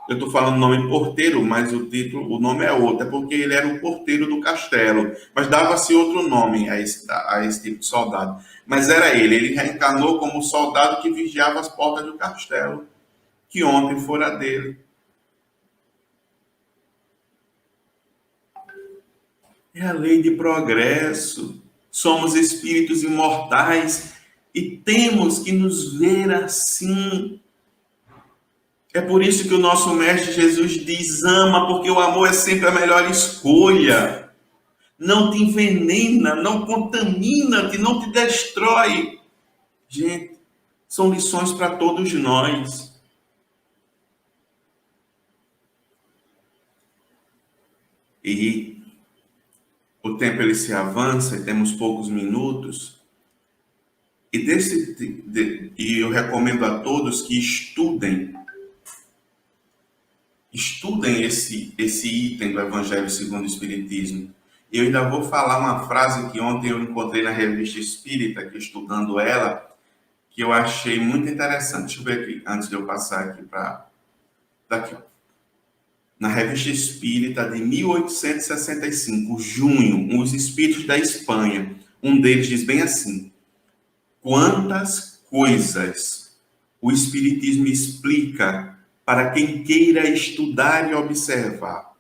Eu estou falando o nome porteiro, mas o nome é outro, é porque ele era o porteiro do castelo, mas dava-se outro nome a esse tipo de soldado. Mas era ele reencarnou como soldado que vigiava as portas do castelo, que ontem fora dele. É a lei de progresso. Somos espíritos imortais e temos que nos ver assim. É por isso que o nosso Mestre Jesus diz, ama, porque o amor é sempre a melhor escolha. Não te envenena, não contamina-te, não te destrói. Gente, são lições para todos nós. E o tempo ele se avança e temos poucos minutos. E eu recomendo a todos que estudem esse item do Evangelho segundo o Espiritismo. Eu ainda vou falar uma frase que ontem eu encontrei na Revista Espírita, que estudando ela, que eu achei muito interessante. Deixa eu ver aqui, antes de eu passar aqui para... Daqui. Na Revista Espírita de 1865, junho, os espíritos da Espanha, um deles diz bem assim: quantas coisas o Espiritismo explica para quem queira estudar e observar.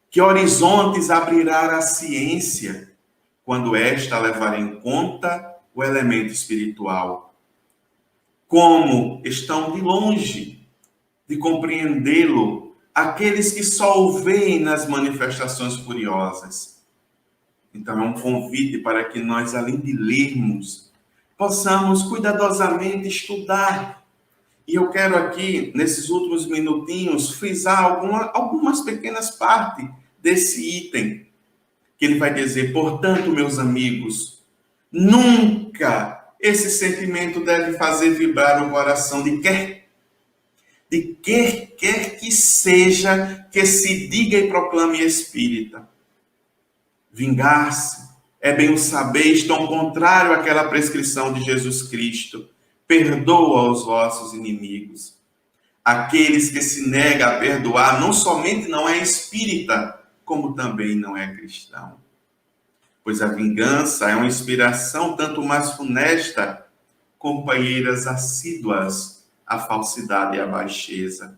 Que horizontes abrirá a ciência quando esta levar em conta o elemento espiritual. Como estão de longe de compreendê-lo aqueles que só o veem nas manifestações curiosas. Então é um convite para que nós, além de lermos, possamos cuidadosamente estudar. E eu quero aqui, nesses últimos minutinhos, frisar algumas pequenas partes desse item, que ele vai dizer: portanto, meus amigos, nunca esse sentimento deve fazer vibrar o coração de quer que seja que se diga e proclame espírita. Vingar-se é bem o saber, estão contrário àquela prescrição de Jesus Cristo. Perdoa os vossos inimigos. Aqueles que se negam a perdoar não somente não é espírita, como também não é cristão. Pois a vingança é uma inspiração tanto mais funesta, companheiras assíduas à falsidade e à baixeza.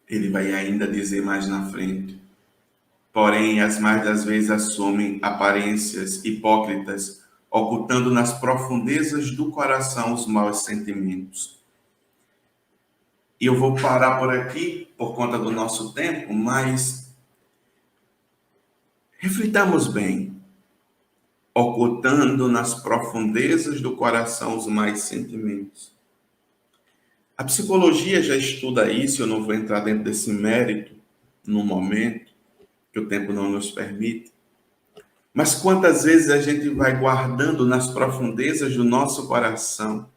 Ele vai ainda dizer mais na frente: porém, as mais das vezes assumem aparências hipócritas, ocultando nas profundezas do coração os maus sentimentos. E eu vou parar por aqui, por conta do nosso tempo, mas reflitamos bem. Ocultando nas profundezas do coração os maus sentimentos. A psicologia já estuda isso, eu não vou entrar dentro desse mérito no momento, que o tempo não nos permite. Mas quantas vezes a gente vai guardando nas profundezas do nosso coração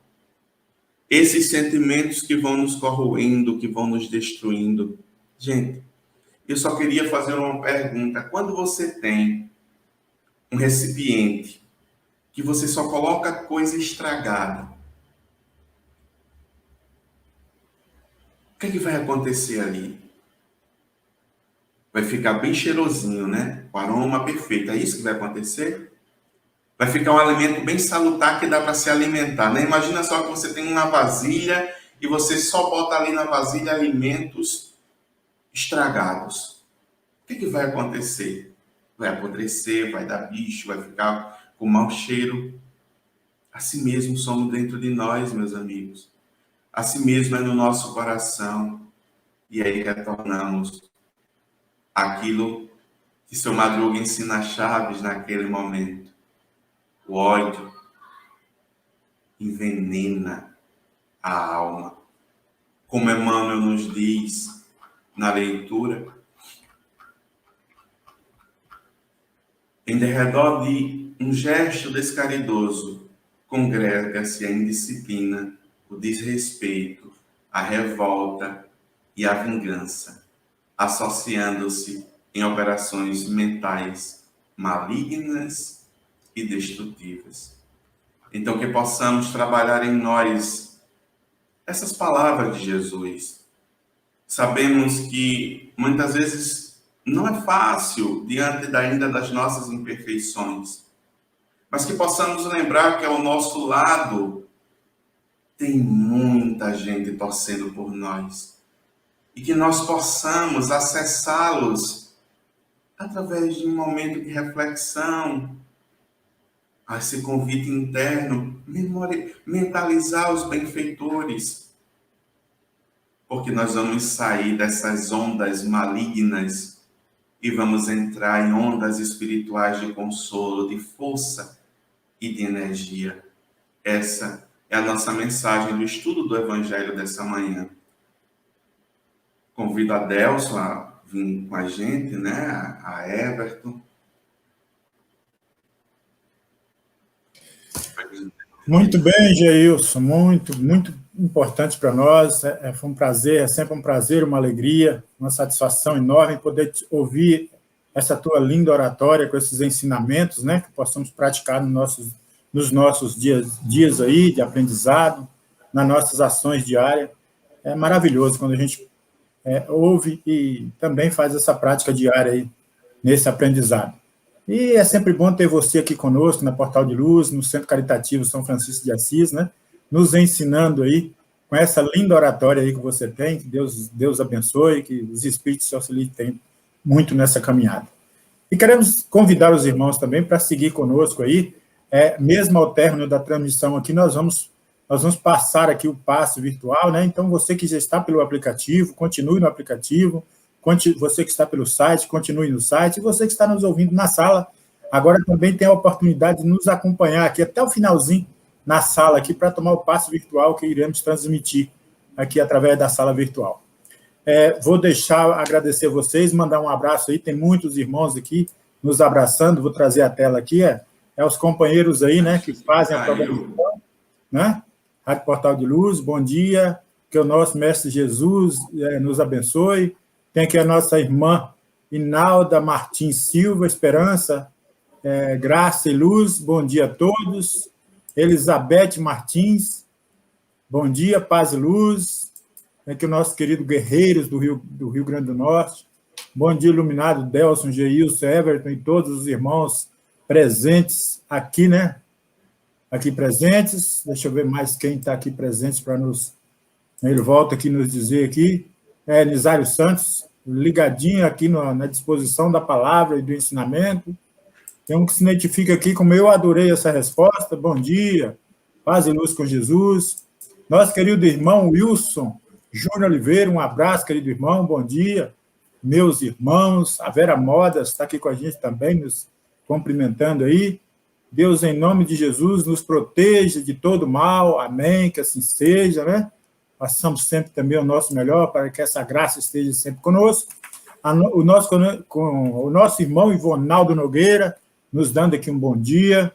esses sentimentos que vão nos corroendo, que vão nos destruindo? Gente, eu só queria fazer uma pergunta. Quando você tem um recipiente que você só coloca coisa estragada, o que é que vai acontecer ali? Vai ficar bem cheirosinho, né? O aroma perfeito. É isso que vai acontecer? Vai ficar um alimento bem salutar que dá para se alimentar, né? Imagina só que você tem uma vasilha e você só bota ali na vasilha alimentos estragados. O que vai acontecer? Vai apodrecer, vai dar bicho, vai ficar com mau cheiro. Assim mesmo somos dentro de nós, meus amigos. Assim mesmo é no nosso coração. E aí retornamos aquilo que seu Madruga ensina Chaves naquele momento. O ódio envenena a alma. Como Emmanuel nos diz na leitura, em derredor de um gesto descaridoso, congrega-se a indisciplina, o desrespeito, a revolta e a vingança, associando-se em operações mentais malignas e destrutivas. Então, que possamos trabalhar em nós essas palavras de Jesus. Sabemos que muitas vezes não é fácil diante ainda das nossas imperfeições, mas que possamos lembrar que ao nosso lado tem muita gente torcendo por nós e que nós possamos acessá-los através de um momento de reflexão, a esse convite interno, mentalizar os benfeitores, porque nós vamos sair dessas ondas malignas e vamos entrar em ondas espirituais de consolo, de força e de energia. Essa é a nossa mensagem do estudo do Evangelho dessa manhã. Convido a Delson a vir com a gente, né? A Everton. Muito bem, Geilson, muito importante para nós. Foi um prazer, é sempre um prazer, uma alegria, uma satisfação enorme poder ouvir essa tua linda oratória com esses ensinamentos, né, que possamos praticar nos nossos dias aí de aprendizado, nas nossas ações diárias. É maravilhoso quando a gente ouve e também faz essa prática diária aí nesse aprendizado. E é sempre bom ter você aqui conosco na Portal de Luz, no Centro Caritativo São Francisco de Assis, né? Nos ensinando aí, com essa linda oratória aí que você tem, que Deus abençoe, que os Espíritos te auxiliem muito nessa caminhada. E queremos convidar os irmãos também para seguir conosco aí, mesmo ao término da transmissão aqui, nós vamos passar aqui o passe virtual, né? Então, você que já está pelo aplicativo, continue no aplicativo. Você que está pelo site, continue no site. E você que está nos ouvindo na sala, agora também tem a oportunidade de nos acompanhar aqui até o finalzinho na sala aqui para tomar o passe virtual que iremos transmitir aqui através da sala virtual. Vou agradecer vocês, mandar um abraço aí. Tem muitos irmãos aqui nos abraçando. Vou trazer a tela aqui. Os companheiros aí, né, que fazem a programação, né? Rádio Portal de Luz, bom dia. Que o nosso Mestre Jesus nos abençoe. Tem aqui a nossa irmã Inalda Martins Silva, Esperança, Graça e Luz, bom dia a todos. Elizabeth Martins, bom dia, paz e luz. Tem aqui o nosso querido Guerreiros do Rio Grande do Norte. Bom dia, iluminado Delson, Geilson, Everton e todos os irmãos presentes aqui, né? Aqui presentes. Deixa eu ver mais quem está aqui presente para nos... Ele volta aqui nos dizer aqui. Nisário Santos, ligadinho aqui na disposição da palavra e do ensinamento. Tem um que se identifica aqui como eu adorei essa resposta. Bom dia, paz e luz com Jesus. Nosso querido irmão Wilson Júnior Oliveira, um abraço, querido irmão, bom dia. Meus irmãos, a Vera Modas está aqui com a gente também, nos cumprimentando aí. Deus, em nome de Jesus, nos proteja de todo mal, amém, que assim seja, né? Façamos sempre também o nosso melhor para que essa graça esteja sempre conosco. O nosso irmão Ivonaldo Nogueira, nos dando aqui um bom dia.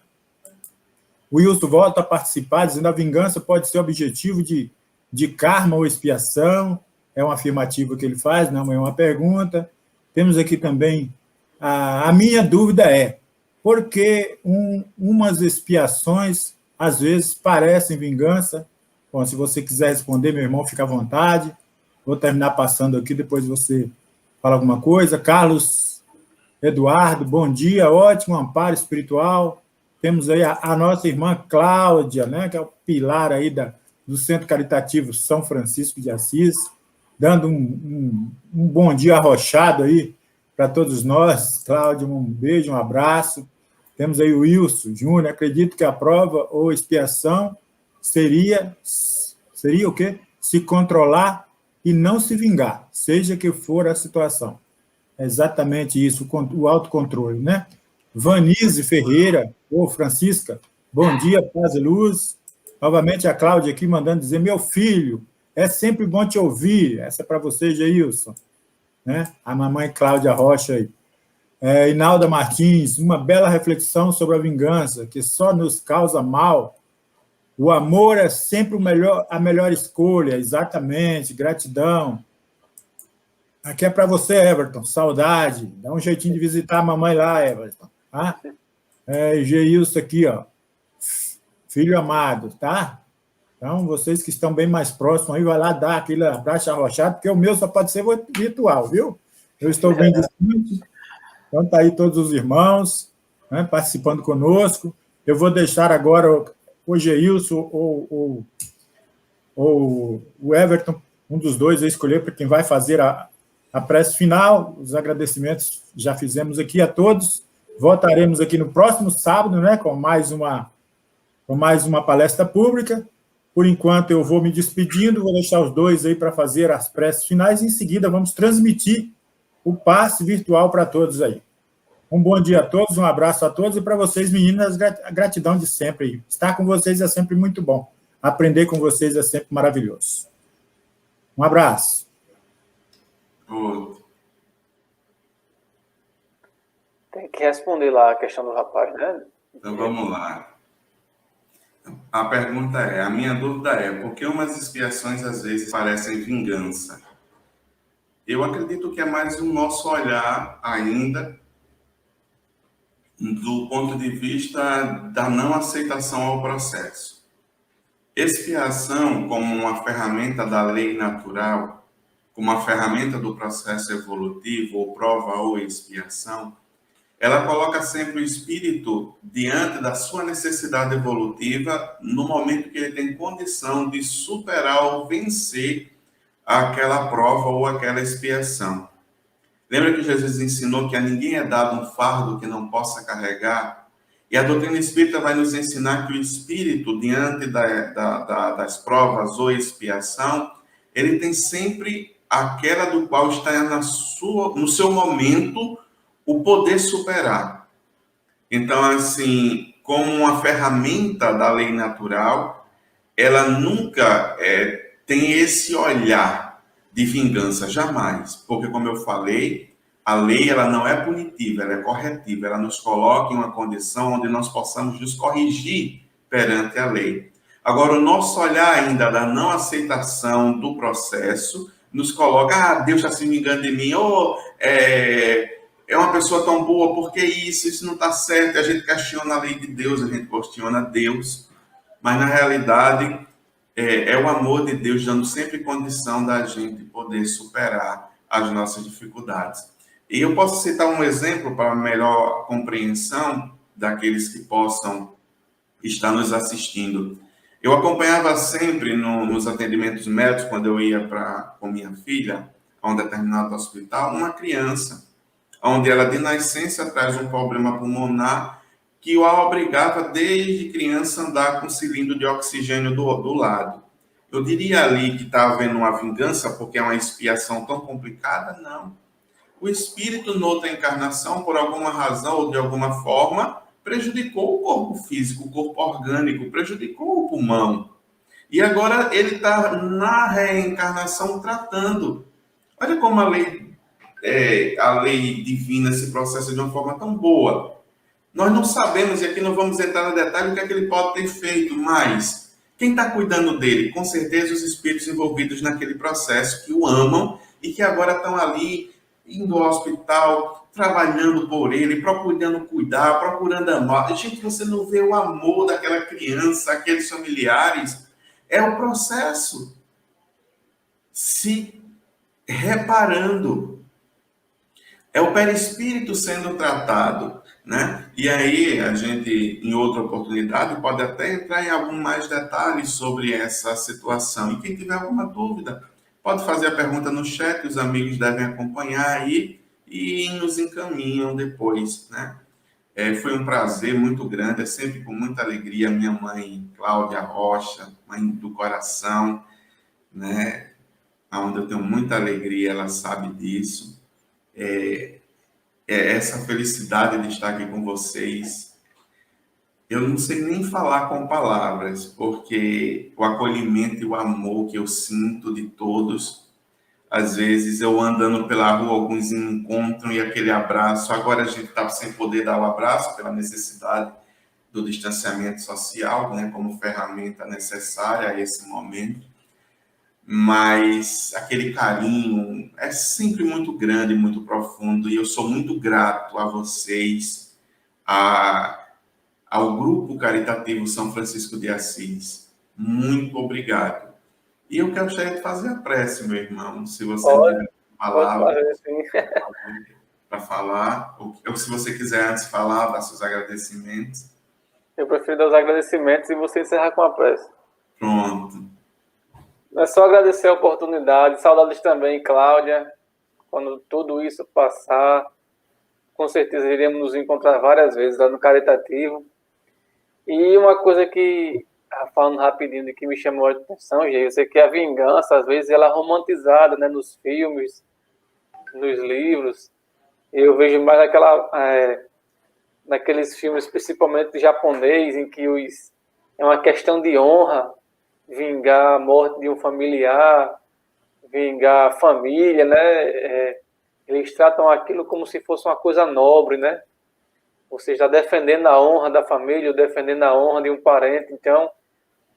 O Wilson volta a participar, dizendo que a vingança pode ser objetivo de karma ou expiação. É uma afirmativa que ele faz, não é uma pergunta. Temos aqui também, a minha dúvida por que umas expiações, às vezes, parecem vingança? Bom, se você quiser responder, meu irmão, fica à vontade. Vou terminar passando aqui, depois você fala alguma coisa. Carlos Eduardo, bom dia, ótimo amparo espiritual. Temos aí a nossa irmã Cláudia, né, que é o pilar aí do Centro Caritativo São Francisco de Assis, dando um bom dia arrochado aí para todos nós. Cláudia, um beijo, um abraço. Temos aí o Wilson Júnior, acredito que a prova ou expiação seria o quê? Se controlar e não se vingar, seja que for a situação. É exatamente isso, o autocontrole, né? Vanise Ferreira, Francisca, bom dia, paz e luz. Novamente a Cláudia aqui mandando dizer, meu filho, é sempre bom te ouvir. Essa é para você, Geilson, né? A mamãe Cláudia Rocha aí. Inalda Martins, uma bela reflexão sobre a vingança, que só nos causa mal. O amor é sempre a melhor escolha, exatamente, gratidão. Aqui é para você, Everton, saudade. Dá um jeitinho de visitar a mamãe lá, Everton. Tá? Geilson aqui, ó. Filho amado, tá? Então, vocês que estão bem mais próximos aí, vai lá dar aquele abraço arrochado, porque o meu só pode ser virtual, viu? Eu estou bem distante. Então, tá aí todos os irmãos, né, participando conosco. Eu vou deixar agora o Geilson ou o Everton, um dos dois, a escolher para quem vai fazer a prece final. Os agradecimentos já fizemos aqui a todos. Voltaremos aqui no próximo sábado, né, com mais uma palestra pública. Por enquanto, eu vou me despedindo, vou deixar os dois aí para fazer as preces finais, e em seguida vamos transmitir o passe virtual para todos aí. Um bom dia a todos, um abraço a todos, e para vocês, meninas, a gratidão de sempre aí. Estar com vocês é sempre muito bom. Aprender com vocês é sempre maravilhoso. Um abraço. Outro. Tem que responder lá a questão do rapaz, né? Então vamos lá. A pergunta é, a minha dúvida é, por que umas expiações às vezes parecem vingança? Eu acredito que é mais o nosso olhar ainda do ponto de vista da não aceitação ao processo. Expiação como uma ferramenta da lei natural, como uma ferramenta do processo evolutivo, ou prova ou expiação, ela coloca sempre o espírito diante da sua necessidade evolutiva no momento que ele tem condição de superar ou vencer aquela prova ou aquela expiação. Lembra que Jesus ensinou que a ninguém é dado um fardo que não possa carregar? E a doutrina espírita vai nos ensinar que o espírito, diante das provas ou expiação, ele tem sempre aquela do qual está no seu momento o poder superar. Então, assim, como uma ferramenta da lei natural, ela nunca tem esse olhar de vingança, jamais. Porque, como eu falei, a lei ela não é punitiva, ela é corretiva. Ela nos coloca em uma condição onde nós possamos nos corrigir perante a lei. Agora, o nosso olhar ainda da não aceitação do processo nos coloca, Deus está se vingando de mim, é uma pessoa tão boa, por que isso não está certo? A gente questiona a lei de Deus, a gente questiona Deus, mas na realidade é o amor de Deus dando sempre condição da gente poder superar as nossas dificuldades. E eu posso citar um exemplo para melhor compreensão daqueles que possam estar nos assistindo. Eu acompanhava sempre nos atendimentos médicos, quando eu ia com minha filha a um determinado hospital, uma criança onde ela de nascença traz um problema pulmonar que a obrigava desde criança a andar com cilindro de oxigênio do lado. Eu diria ali que está havendo uma vingança porque é uma expiação tão complicada? Não. O espírito, noutra encarnação, por alguma razão ou de alguma forma, prejudicou o corpo físico, o corpo orgânico, prejudicou o pulmão. E agora ele está na reencarnação tratando. Olha como a lei divina se processa de uma forma tão boa. Nós não sabemos, e aqui não vamos entrar no detalhe, o que é que ele pode ter feito, mas quem está cuidando dele? Com certeza os espíritos envolvidos naquele processo, que o amam e que agora estão ali, indo ao hospital, trabalhando por ele, procurando cuidar, procurando amar. Gente, você não vê o amor daquela criança, aqueles familiares. É o processo se reparando. É o perispírito sendo tratado, né? E aí a gente, em outra oportunidade, pode até entrar em algum mais detalhes sobre essa situação. E quem tiver alguma dúvida, pode fazer a pergunta no chat, os amigos devem acompanhar aí e nos encaminham depois, né? Foi um prazer muito grande, é sempre com muita alegria. Minha mãe, Cláudia Rocha, mãe do coração, né? Onde eu tenho muita alegria, ela sabe disso. Essa felicidade de estar aqui com vocês. Eu não sei nem falar com palavras, porque o acolhimento e o amor que eu sinto de todos, às vezes eu andando pela rua, alguns me encontram e aquele abraço. Agora a gente está sem poder dar o abraço pela necessidade do distanciamento social, né, como ferramenta necessária a esse momento. Mas aquele carinho é sempre muito grande, muito profundo, e eu sou muito grato a vocês, ao Grupo Caritativo São Francisco de Assis. Muito obrigado. E eu quero de fazer a prece, meu irmão, se você tiver palavra para falar, ou se você quiser antes falar, dar seus agradecimentos. Eu prefiro dar os agradecimentos e você encerrar com a prece. Pronto. É só agradecer a oportunidade, saudades também, Cláudia. Quando tudo isso passar, com certeza iremos nos encontrar várias vezes lá no Caritativo. E uma coisa que, falando rapidinho, de que me chamou a atenção, eu sei que a vingança, às vezes, ela é romantizada, né, nos filmes, nos livros. Eu vejo mais naqueles filmes, principalmente japonês, em que é uma questão de honra. vingar a morte de um familiar, vingar a família, né? Eles tratam aquilo como se fosse uma coisa nobre, né? Você está defendendo a honra da família, ou defendendo a honra de um parente. Então,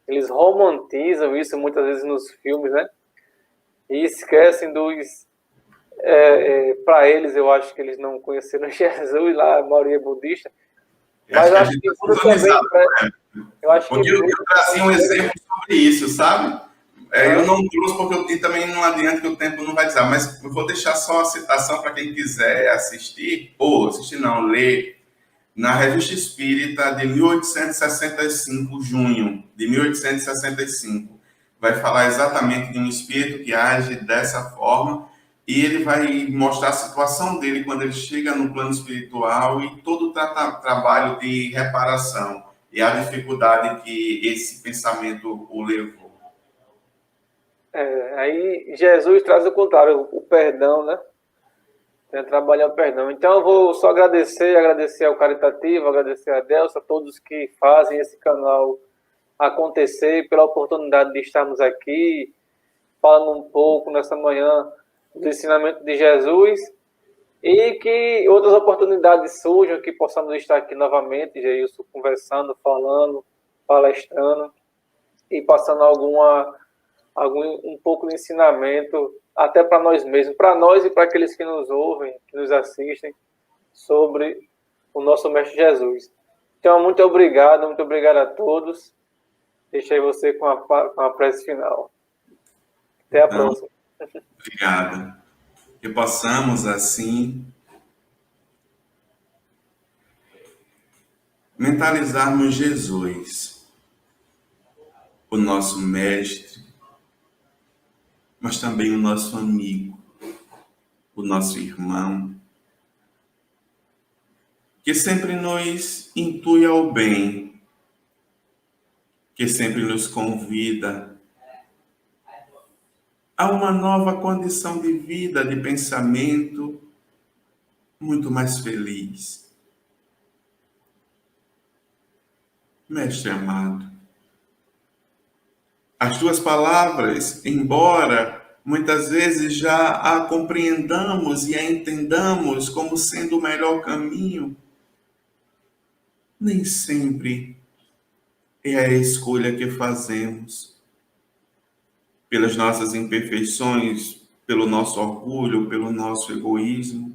eles romantizam isso muitas vezes nos filmes, né? E esquecem dos... para eles, eu acho que eles não conheceram Jesus lá, a maioria é budista. Mas Acho que a acho gente que está Buda também... Eu acho que porque eu Buda... trazia um exemplo sobre isso, sabe? Eu Aham. não trouxe porque também não adianta que o tempo não vai dizer, mas eu vou deixar só a citação para quem quiser assistir, ou assistir não, ler, na Revista Espírita de 1865, junho de 1865. Vai falar exatamente de um espírito que age dessa forma e ele vai mostrar a situação dele quando ele chega no plano espiritual e todo o trabalho de reparação e a dificuldade que esse pensamento o levou. Aí Jesus traz o contrário, o perdão, né? Tem que trabalhar o perdão. Então eu vou só agradecer ao Caritativo, agradecer a Delsa, a todos que fazem esse canal acontecer, pela oportunidade de estarmos aqui, falando um pouco nessa manhã do ensinamento de Jesus, e que outras oportunidades surjam, que possamos estar aqui novamente, Geilson, conversando, falando, palestrando, e passando um pouco de ensinamento, até para nós mesmos, para nós e para aqueles que nos ouvem, que nos assistem, sobre o nosso Mestre Jesus. Então, muito obrigado a todos. Deixei você com a prece final. Até a próxima. Obrigado. Que possamos, assim, mentalizarmos Jesus, o nosso mestre, mas também o nosso amigo, o nosso irmão, que sempre nos intui ao bem, que sempre nos convida a uma nova condição de vida, de pensamento muito mais feliz. Mestre amado, as tuas palavras, embora muitas vezes já a compreendamos e a entendamos como sendo o melhor caminho, nem sempre é a escolha que fazemos. Pelas nossas imperfeições, pelo nosso orgulho, pelo nosso egoísmo.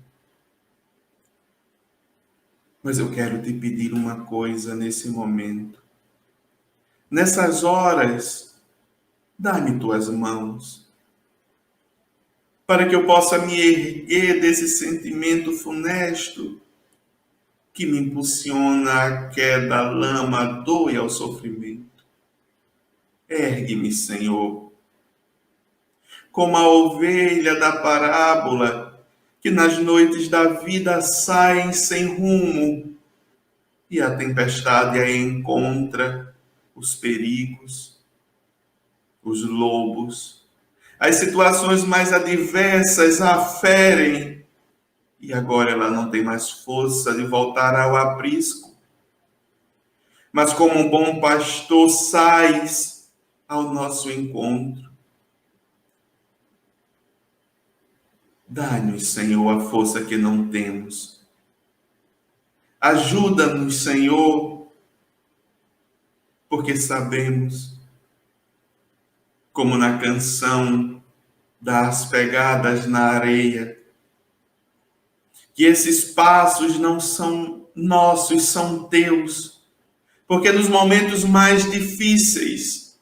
Mas eu quero te pedir uma coisa nesse momento. Nessas horas, dá-me tuas mãos, para que eu possa me erguer desse sentimento funesto que me impulsiona à queda, à lama, à dor e ao sofrimento. Ergue-me, Senhor, como a ovelha da parábola, que nas noites da vida saem sem rumo, e a tempestade a encontra, os perigos, os lobos, as situações mais adversas a ferem, e agora ela não tem mais força de voltar ao aprisco. Mas como um bom pastor, sais ao nosso encontro. Dá-nos, Senhor, a força que não temos. Ajuda-nos, Senhor, porque sabemos, como na canção das pegadas na areia, que esses passos não são nossos, são teus, porque nos momentos mais difíceis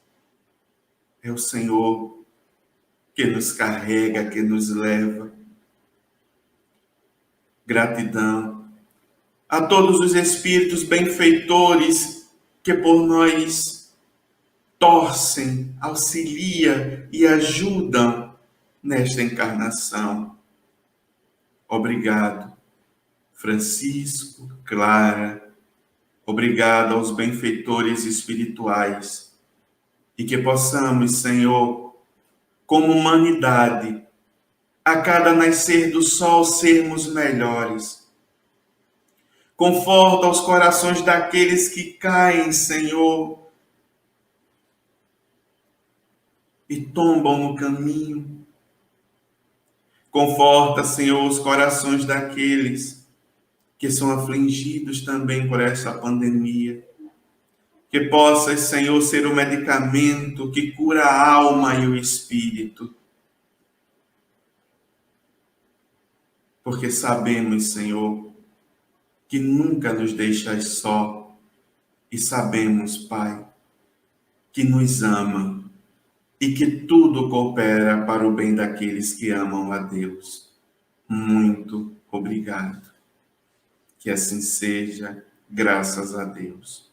é o Senhor que nos carrega, que nos leva. Gratidão a todos os espíritos benfeitores que por nós torcem, auxiliam e ajudam nesta encarnação. Obrigado, Francisco, Clara, obrigado aos benfeitores espirituais e que possamos, Senhor, como humanidade, a cada nascer do sol sermos melhores. Conforta os corações daqueles que caem, Senhor, e tombam no caminho. Conforta, Senhor, os corações daqueles que são afligidos também por essa pandemia. Que possas, Senhor, ser o medicamento que cura a alma e o espírito. Porque sabemos, Senhor, que nunca nos deixas só. E sabemos, Pai, que nos ama e que tudo coopera para o bem daqueles que amam a Deus. Muito obrigado. Que assim seja, graças a Deus.